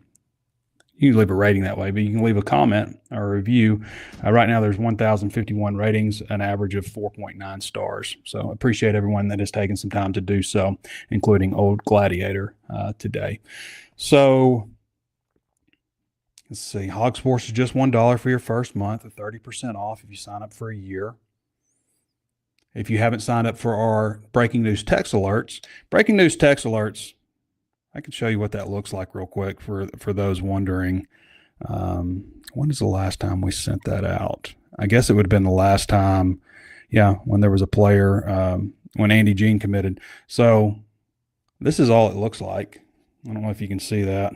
You can leave a rating that way, but you can leave a comment or a review. Right now, there's 1,051 ratings, an average of 4.9 stars. So appreciate everyone that has taken some time to do so, including Old Gladiator today. So let's see. HawgSports is just $1 for your first month, with 30% off if you sign up for a year. If you haven't signed up for our breaking news text alerts, I can show you what that looks like real quick for those wondering. When is the last time we sent that out? I guess it would have been the last time, when there was a player, when Andy Jean committed. So this is all it looks like. I don't know if you can see that.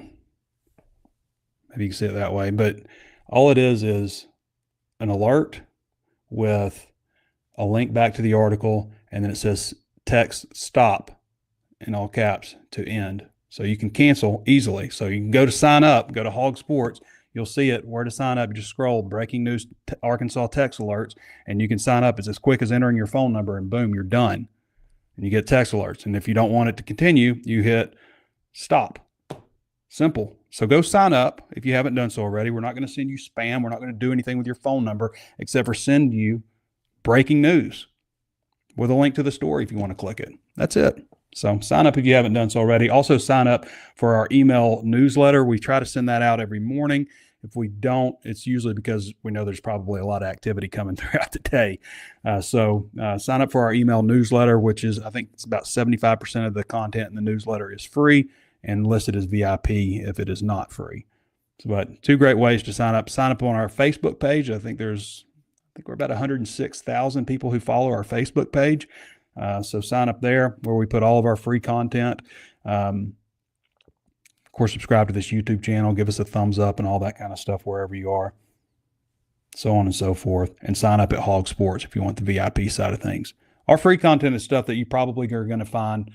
Maybe you can see it that way. But all it is an alert with a link back to the article, and then it says text stop in all caps to end. So you can cancel easily. So you can go to sign up, go to HawgSports. You'll see it where to sign up. You just scroll breaking news Arkansas text alerts, and you can sign up. It's as quick as entering your phone number, and boom, you're done. And you get text alerts. And if you don't want it to continue, you hit stop. Simple. So go sign up if you haven't done so already. We're not going to send you spam. We're not going to do anything with your phone number except for send you breaking news with a link to the story if you want to click it. That's it. So sign up if you haven't done so already. Also sign up for our email newsletter. We try to send that out every morning. If we don't, it's usually because we know there's probably a lot of activity coming throughout the day. So sign up for our email newsletter, which is, I think it's about 75% of the content in the newsletter is free and listed as VIP if it is not free. So, but two great ways to sign up. Sign up on our Facebook page. I think we're about 106,000 people who follow our Facebook page. So sign up there where we put all of our free content. Of course, subscribe to this YouTube channel, give us a thumbs up and all that kind of stuff wherever you are, so on and so forth. And sign up at HawgSports if you want the VIP side of things. Our free content is stuff that you probably are going to find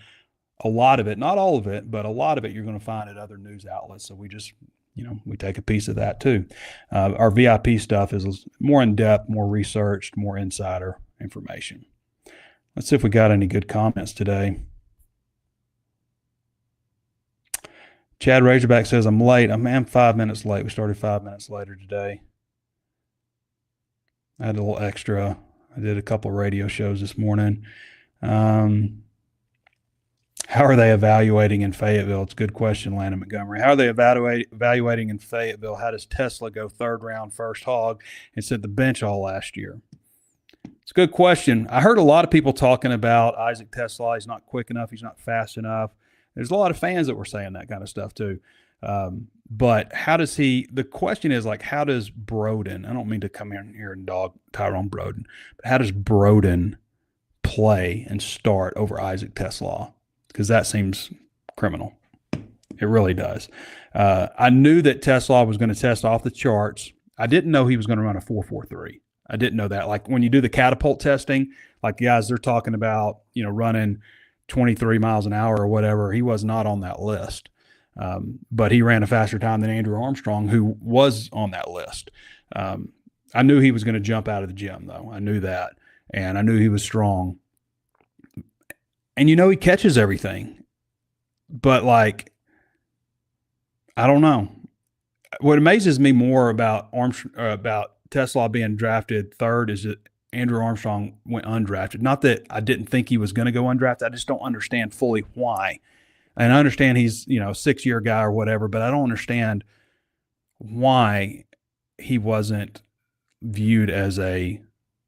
a lot of it, not all of it, but a lot of it you're going to find at other news outlets. So we just, we take a piece of that too. Our VIP stuff is more in depth, more researched, more insider information. Let's see if we got any good comments today. Chad Razorback says, I'm late. I'm 5 minutes late. We started 5 minutes later today. I had a little extra. I did a couple of radio shows this morning. How are they evaluating in Fayetteville? It's a good question, Landon Montgomery. How are they evaluating in Fayetteville? How does Tesla go third round first hog and sit the bench all last year? It's a good question. I heard a lot of people talking about Isaac Tesla. He's not quick enough. He's not fast enough. There's a lot of fans that were saying that kind of stuff too. But how does the question is like, how does Broden, I don't mean to come in here and dog Tyrone Broden, but how does Broden play and start over Isaac Tesla? Because that seems criminal. It really does. I knew that Tesla was going to test off the charts. I didn't know he was going to run a 4.43. I didn't know that. Like when you do the catapult testing, like guys, they're talking about, running 23 miles an hour or whatever. He was not on that list. But he ran a faster time than Andrew Armstrong, who was on that list. I knew he was going to jump out of the gym, though. I knew that. And I knew he was strong. And, he catches everything. But, I don't know. What amazes me more about Tesla being drafted third is that Andrew Armstrong went undrafted. Not that I didn't think he was going to go undrafted. I just don't understand fully why. And I understand he's, a 6-year guy or whatever, but I don't understand why he wasn't viewed as a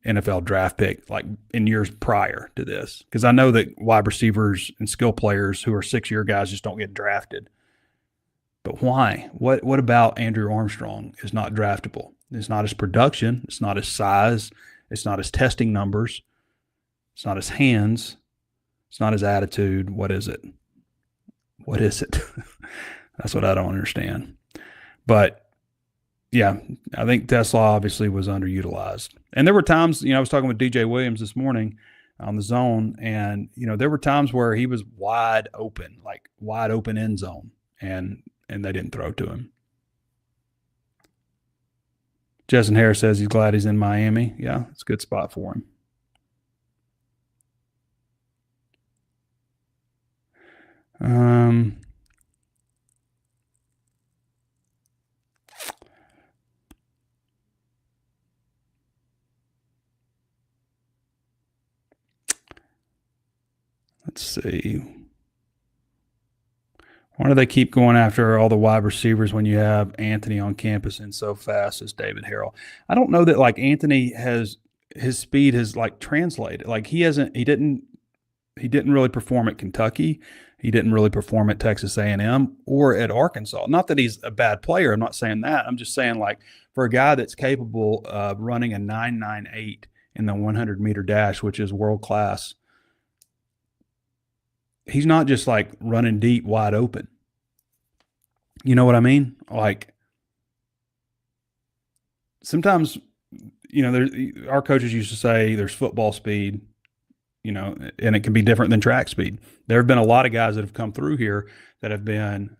NFL draft pick like in years prior to this. Because I know that wide receivers and skill players who are 6-year guys just don't get drafted. But why? What about Andrew Armstrong is not draftable? It's not his production. It's not his size. It's not his testing numbers. It's not his hands. It's not his attitude. What is it? What is it? That's what I don't understand. But, yeah, I think Tesla obviously was underutilized. And there were times, I was talking with DJ Williams this morning on the zone, and, there were times where he was wide open end zone, and they didn't throw to him. Justin Harris says he's glad he's in Miami. Yeah, it's a good spot for him. Let's see. Why do they keep going after all the wide receivers when you have Anthony on campus and so fast as David Harrell? I don't know that like Anthony has his speed has like translated. Like he didn't really perform at Kentucky. He didn't really perform at Texas A&M or at Arkansas. Not that he's a bad player. I'm not saying that. I'm just saying like for a guy that's capable of running a 9.98 in the 100-meter dash, which is world class, he's not just like running deep, wide open. You know what I mean? Like sometimes, our coaches used to say there's football speed, and it can be different than track speed. There have been a lot of guys that have come through here that have been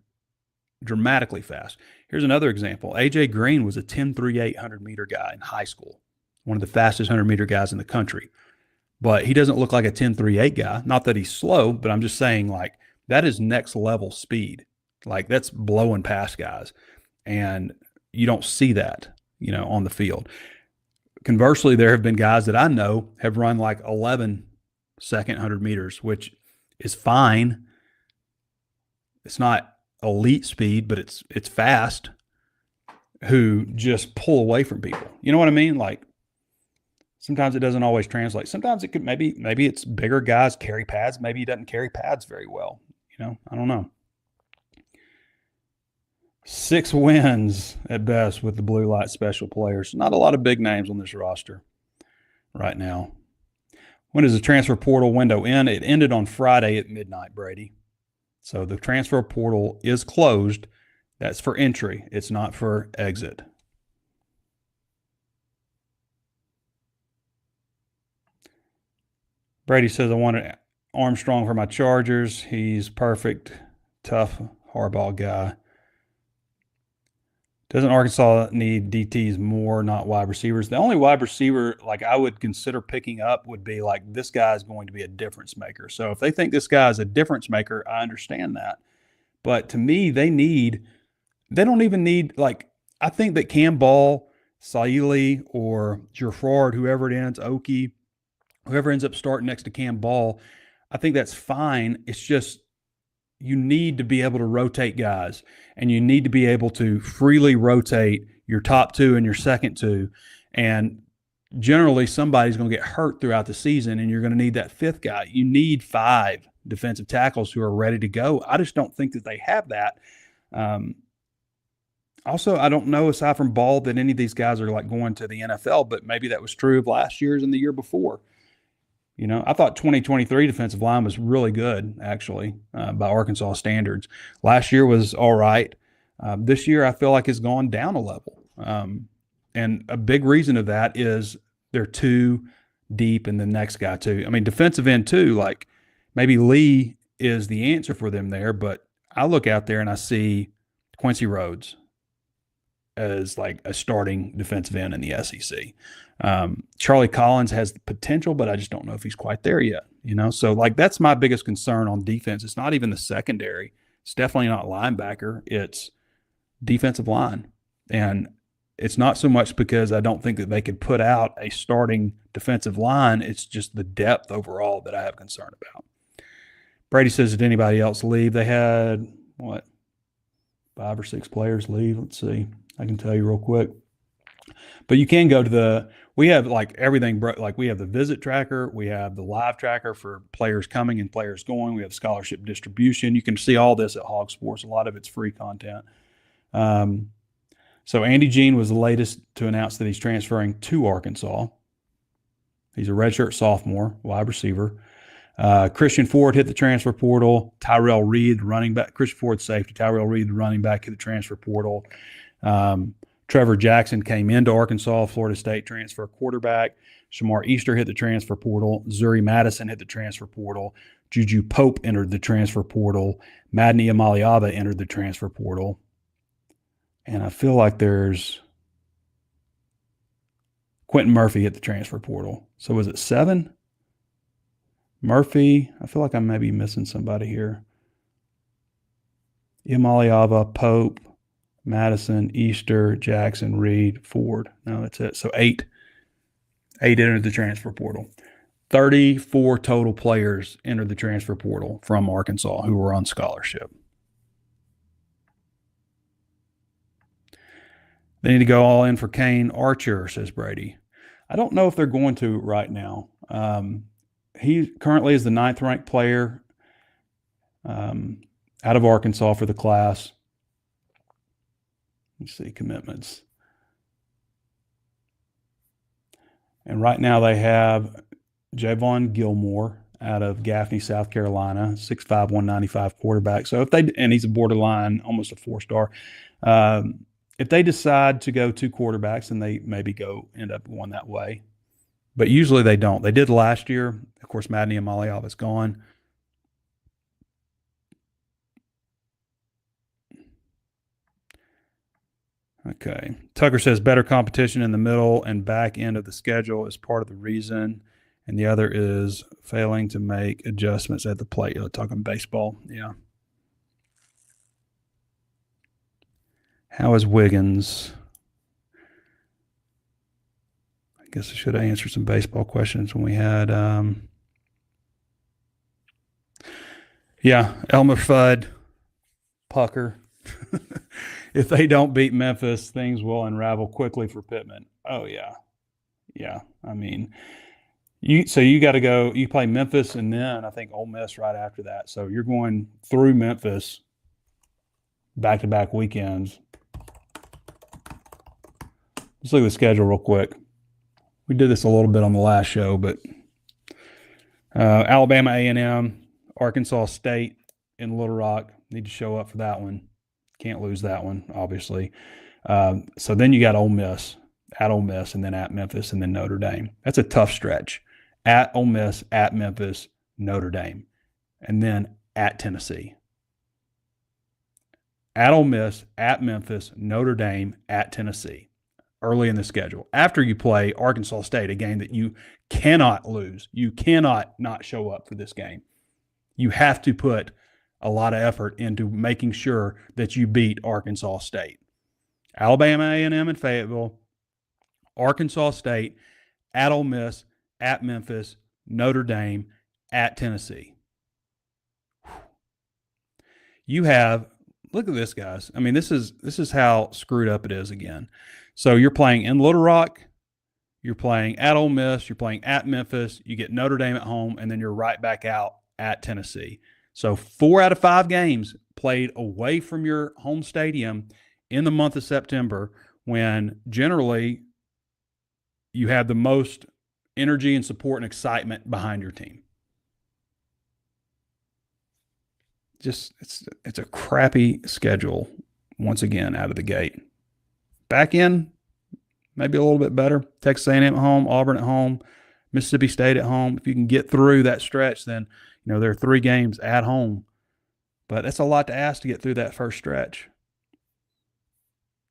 dramatically fast. Here's another example. A.J. Green was a 10.38 100-meter guy in high school, one of the fastest 100-meter guys in the country. But he doesn't look like a 10.38 guy. Not that he's slow, but I'm just saying like that is next level speed. Like that's blowing past guys. And you don't see that, on the field. Conversely, there have been guys that I know have run like 11 second 100 meters, which is fine. It's not elite speed, but it's fast, who just pull away from people. You know what I mean? Like sometimes it doesn't always translate. Sometimes it could maybe it's bigger guys carry pads. Maybe he doesn't carry pads very well. I don't know. 6 wins at best with the blue light special players. Not a lot of big names on this roster right now. When does the transfer portal window end? It ended on Friday at midnight, Brady. So the transfer portal is closed. That's for entry. It's not for exit. Brady says, I wanted Armstrong for my Chargers. He's perfect, tough, hardball guy. Doesn't Arkansas need DTs more, not wide receivers? The only wide receiver like I would consider picking up would be like this guy is going to be a difference maker. So if they think this guy is a difference maker, I understand that. But to me, they don't even need like I think that Cam Ball, Saili, or Gerford, whoever it ends, Oki, whoever ends up starting next to Cam Ball, I think that's fine. It's just you need to be able to rotate guys, and you need to be able to freely rotate your top 2 and your second 2. And generally somebody's going to get hurt throughout the season, and you're going to need that 5th guy. You need 5 defensive tackles who are ready to go. I just don't think that they have that. Also, I don't know, aside from Ball, that any of these guys are like going to the NFL, but maybe that was true of last year's and the year before. I thought 2023 defensive line was really good, actually, by Arkansas standards. Last year was all right. This year, I feel like it's gone down a level. And a big reason of that is they're too deep in the next guy, too. I mean, defensive end, too, like maybe Lee is the answer for them there, but I look out there and I see Quincy Rhodes as like a starting defensive end in the SEC. Charlie Collins has the potential, but I just don't know if he's quite there yet, So like that's my biggest concern on defense. It's not even the secondary. It's definitely not linebacker. It's defensive line. And it's not so much because I don't think that they could put out a starting defensive line. It's just the depth overall that I have concern about. Brady says, did anybody else leave? They had, 5 or 6 players leave. Let's see. I can tell you real quick. But you can go to we have like everything, like we have the visit tracker, we have the live tracker for players coming and players going, we have scholarship distribution. You can see all this at HawgSports. A lot of it's free content. So Andy Jean was the latest to announce that he's transferring to Arkansas. He's a redshirt sophomore, wide receiver. Christian Ford hit the transfer portal. Tyrell Reed, running back. Christian Ford safety. Tyrell Reed, the running back, hit the transfer portal. Trevor Jackson came into Arkansas, Florida State transfer quarterback. Shamar Easter hit the transfer portal. Zuri Madison hit the transfer portal. Juju Pope entered the transfer portal. Madney Amaliava entered the transfer portal. And I feel like there's Quentin Murphy hit the transfer portal. So was it 7? Murphy, I feel like I may be missing somebody here. Amaliava, Pope, Madison, Easter, Jackson, Reed, Ford. No, that's it. So 8 entered the transfer portal. 34 total players entered the transfer portal from Arkansas who were on scholarship. They need to go all in for Kane Archer, says Brady. I don't know if they're going to right now. He currently is the 9th-ranked player out of Arkansas for the class. Let's see, commitments. And right now they have Javon Gilmore out of Gaffney, South Carolina, 6'5", 195 quarterback. So and he's a borderline, almost a 4-star. If they decide to go 2 quarterbacks, then they maybe end up going that way. But usually they don't. They did last year. Of course, Madney and Maliov is gone. Okay. Tucker says better competition in the middle and back end of the schedule is part of the reason. And the other is failing to make adjustments at the plate. You're talking baseball. Yeah. How is Wiggins? I guess I should have answered some baseball questions when we had Elmer Fudd, Pucker. If they don't beat Memphis, things will unravel quickly for Pittman. Oh, yeah. Yeah. I mean, you got to go – you play Memphis and then I think Ole Miss right after that. So you're going through Memphis back-to-back weekends. Let's look at the schedule real quick. We did this a little bit on the last show, but Alabama A&M, Arkansas State in Little Rock. Need to show up for that one. Can't lose that one, obviously. So then you got Ole Miss, at Ole Miss, and then at Memphis, and then Notre Dame. That's a tough stretch. At Ole Miss, at Memphis, Notre Dame, and then at Tennessee. At Ole Miss, at Memphis, Notre Dame, at Tennessee. Early in the schedule. After you play Arkansas State, a game that you cannot lose. You cannot not show up for this game. You have to put a lot of effort into making sure that you beat Arkansas State. Alabama A&M in Fayetteville, Arkansas State, at Ole Miss, at Memphis, Notre Dame, at Tennessee. You have, look at this, guys. I mean, this is how screwed up it is again. So you're playing in Little Rock, you're playing at Ole Miss, you're playing at Memphis, you get Notre Dame at home, and then you're right back out at Tennessee. So 4 out of 5 games played away from your home stadium in the month of September, when generally you have the most energy and support and excitement behind your team. Just it's a crappy schedule once again out of the gate. Back in, maybe a little bit better. Texas A&M at home, Auburn at home, Mississippi State at home. If you can get through that stretch, then there are 3 games at home. But that's a lot to ask to get through that first stretch.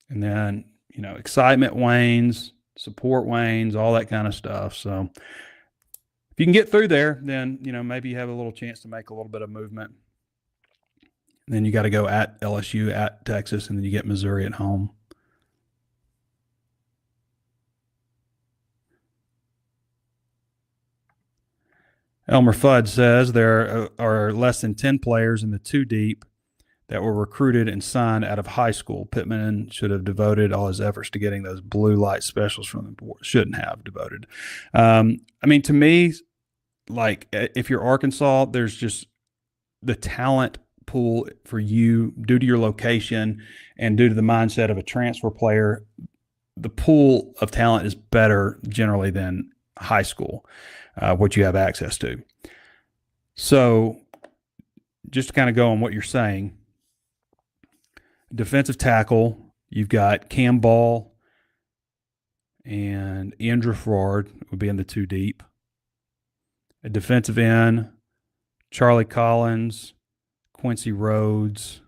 And then, excitement wanes, support wanes, all that kind of stuff. So if you can get through there, then, maybe you have a little chance to make a little bit of movement. And then you got to go at LSU, at Texas, and then you get Missouri at home. Elmer Fudd says there are less than 10 players in the 2 deep that were recruited and signed out of high school. Pittman should have devoted all his efforts to getting those blue light specials from the board. Shouldn't have devoted. I mean, to me, like, if you're Arkansas, there's just the talent pool for you due to your location and due to the mindset of a transfer player. The pool of talent is better generally than high school. What you have access to. So just to kind of go on what you're saying, defensive tackle, you've got Cam Ball and Andrew Ford would be in the 2 deep. A defensive end, Charlie Collins, Quincy Rhodes,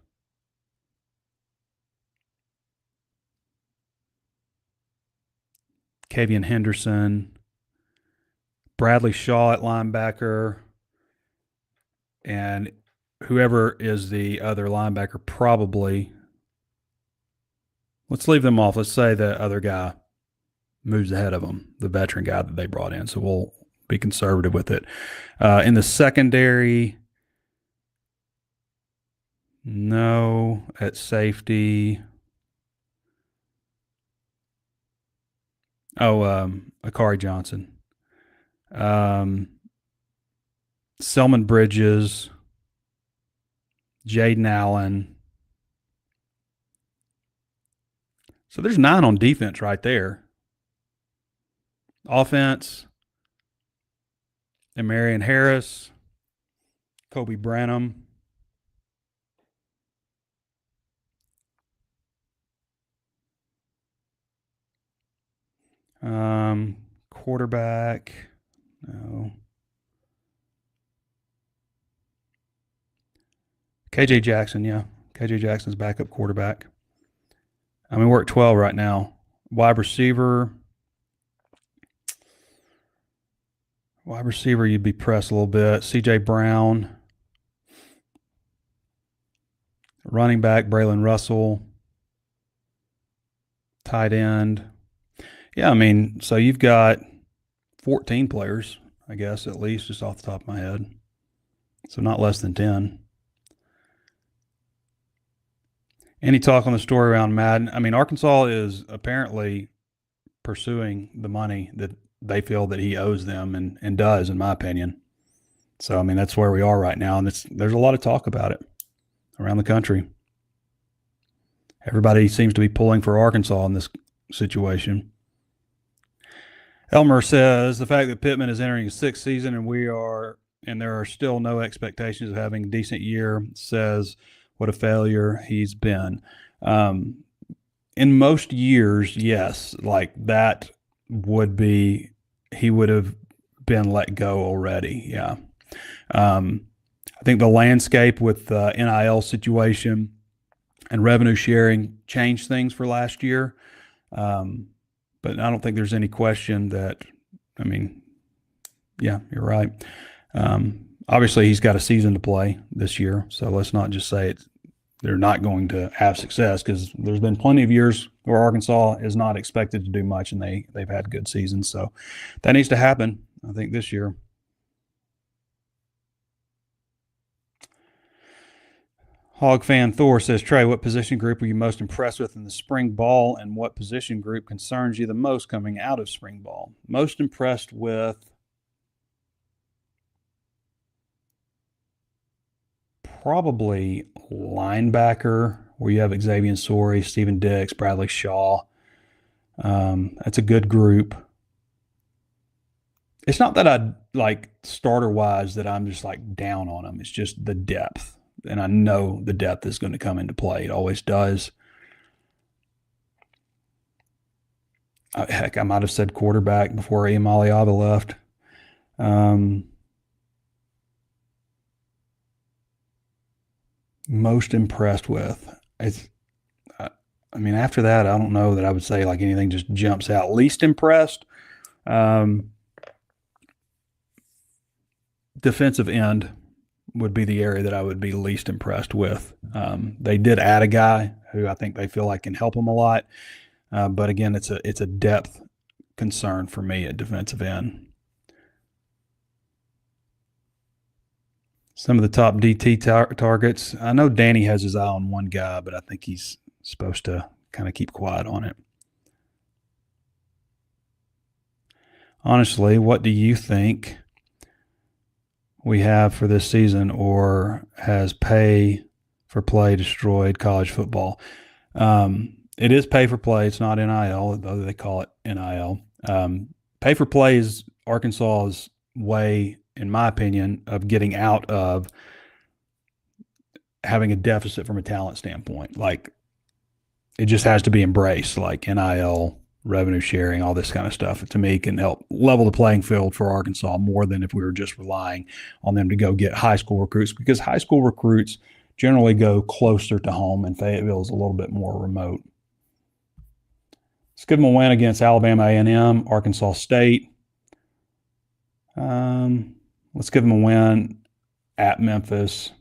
Kavian Henderson, Bradley Shaw at linebacker, and whoever is the other linebacker, probably. Let's leave them off. Let's say the other guy moves ahead of them, the veteran guy that they brought in. So be conservative with it. In the secondary, no. At safety, Akari Johnson. Selman Bridges, Jaden Allen. So there's 9 on defense right there. Offense, and Marion Harris, Kobe Branham. Quarterback, no. KJ Jackson, yeah. KJ Jackson's backup quarterback. I mean, we're at 12 right now. Wide receiver, you'd be pressed a little bit. CJ Brown. Running back, Braylon Russell. Tight end. Yeah, I mean, so you've got 14 players, I guess, at least, just off the top of my head. So not less than 10. Any talk on the story around Madden? I mean, Arkansas is apparently pursuing the money that they feel that he owes them and does, in my opinion. So, I mean, that's where we are right now. And there's a lot of talk about it around the country. Everybody seems to be pulling for Arkansas in this situation. Elmer says the fact that Pittman is entering his 6th season and there are still no expectations of having a decent year says what a failure he's been. In most years, yes, like that he would have been let go already. Yeah. I think the landscape with the NIL situation and revenue sharing changed things for last year. But I don't think there's any question that, I mean, yeah, you're right. Obviously, he's got a season to play this year, so let's not just say they're not going to have success, because there's been plenty of years where Arkansas is not expected to do much, and they've had good seasons. So that needs to happen, I think, this year. Hog Fan Thor says, Trey, what position group were you most impressed with in the spring ball, and what position group concerns you the most coming out of spring ball? Most impressed with probably linebacker, where you have Xavier Sori, Stephen Dix, Bradley Shaw. That's a good group. It's not that I like starter-wise that I'm just like down on them. It's just the depth. And I know the depth is going to come into play. It always does. Heck, I might have said quarterback before Iam Aliaba left. Most impressed with. I mean, after that, I don't know that I would say like anything just jumps out. Least impressed. Defensive end would be the area that I would be least impressed with. They did add a guy who I think they feel like can help them a lot. But again, it's a depth concern for me at defensive end. Some of the top DT targets. I know Danny has his eye on one guy, but I think he's supposed to kind of keep quiet on it. Honestly, what do you think we have for this season, or has pay for play destroyed college football? It is pay for play. It's not NIL, though they call it NIL. Pay for play is Arkansas's way, in my opinion, of getting out of having a deficit from a talent standpoint. Like, it just has to be embraced, like NIL, revenue sharing, all this kind of stuff, to me, can help level the playing field for Arkansas more than if we were just relying on them to go get high school recruits, because high school recruits generally go closer to home, and Fayetteville is a little bit more remote. Let's give them a win against Alabama A&M, Arkansas State. Let's give them a win at Memphis.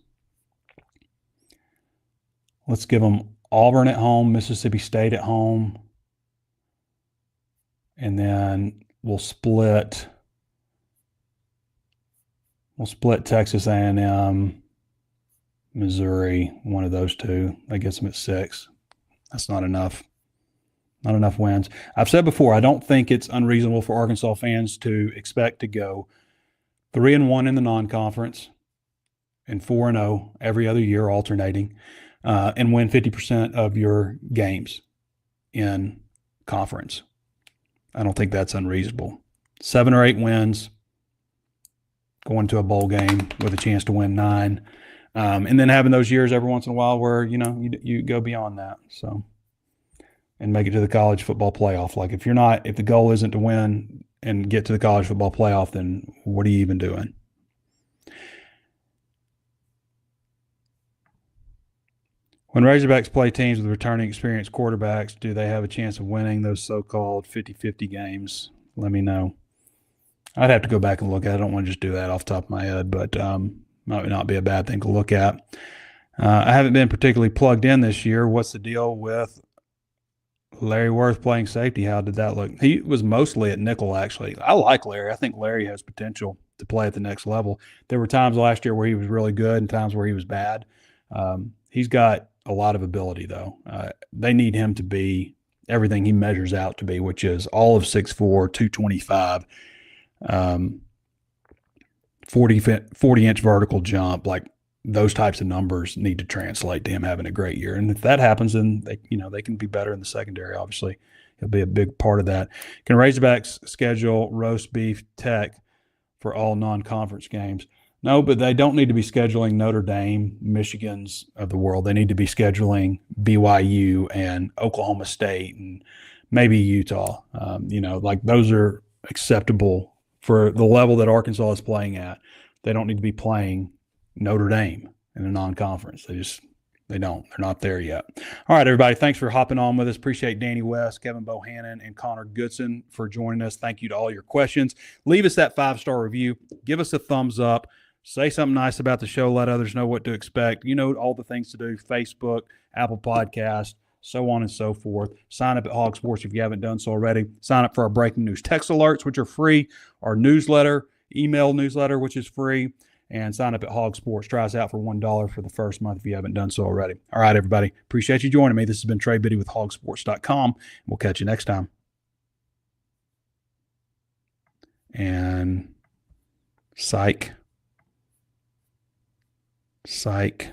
Let's give them Auburn at home, Mississippi State at home. And then we'll split We'll split Texas A&M, Missouri, one of those two. That gets them at 6. That's not enough. Not enough wins. I've said before, I don't think it's unreasonable for Arkansas fans to expect to go 3-1 in the non-conference and 4-0 every other year, alternating, and win 50% of your games in conference. I don't think that's unreasonable. 7 or 8 wins, going to a bowl game with a chance to win 9, and then having those years every once in a while where you go beyond that. So, and make it to the college football playoff. Like if the goal isn't to win and get to the college football playoff, then what are you even doing? When Razorbacks play teams with returning experienced quarterbacks, do they have a chance of winning those so-called 50-50 games? Let me know. I'd have to go back and look at it. I don't want to just do that off the top of my head, but might not be a bad thing to look at. I haven't been particularly plugged in this year. What's the deal with Larry Worth playing safety? How did that look? He was mostly at nickel, actually. I like Larry. I think Larry has potential to play at the next level. There were times last year where he was really good and times where he was bad. He's got a lot of ability, though. They need him to be everything he measures out to be, which is all of 6'4", 225, 40-inch vertical jump. Like those types of numbers need to translate to him having a great year. And if that happens, then they can be better in the secondary. Obviously, he'll be a big part of that. Can Razorbacks schedule roast beef Tech for all non-conference games? No, but they don't need to be scheduling Notre Dame, Michigan's of the world. They need to be scheduling BYU and Oklahoma State and maybe Utah. Like those are acceptable for the level that Arkansas is playing at. They don't need to be playing Notre Dame in a non-conference. They don't. They're not there yet. All right, everybody. Thanks for hopping on with us. Appreciate Danny West, Kevin Bohannon, and Connor Goodson for joining us. Thank you to all your questions. Leave us that 5-star review. Give us a thumbs up. Say something nice about the show. Let others know what to expect. You know all the things to do. Facebook, Apple Podcast, so on and so forth. Sign up at HawgSports if you haven't done so already. Sign up for our breaking news text alerts, which are free. Our newsletter, email newsletter, which is free. And sign up at HawgSports. Try us out for $1 for the first month if you haven't done so already. All right, everybody. Appreciate you joining me. This has been Trey Biddy with HawgSports.com. We'll catch you next time. And psych. Psych.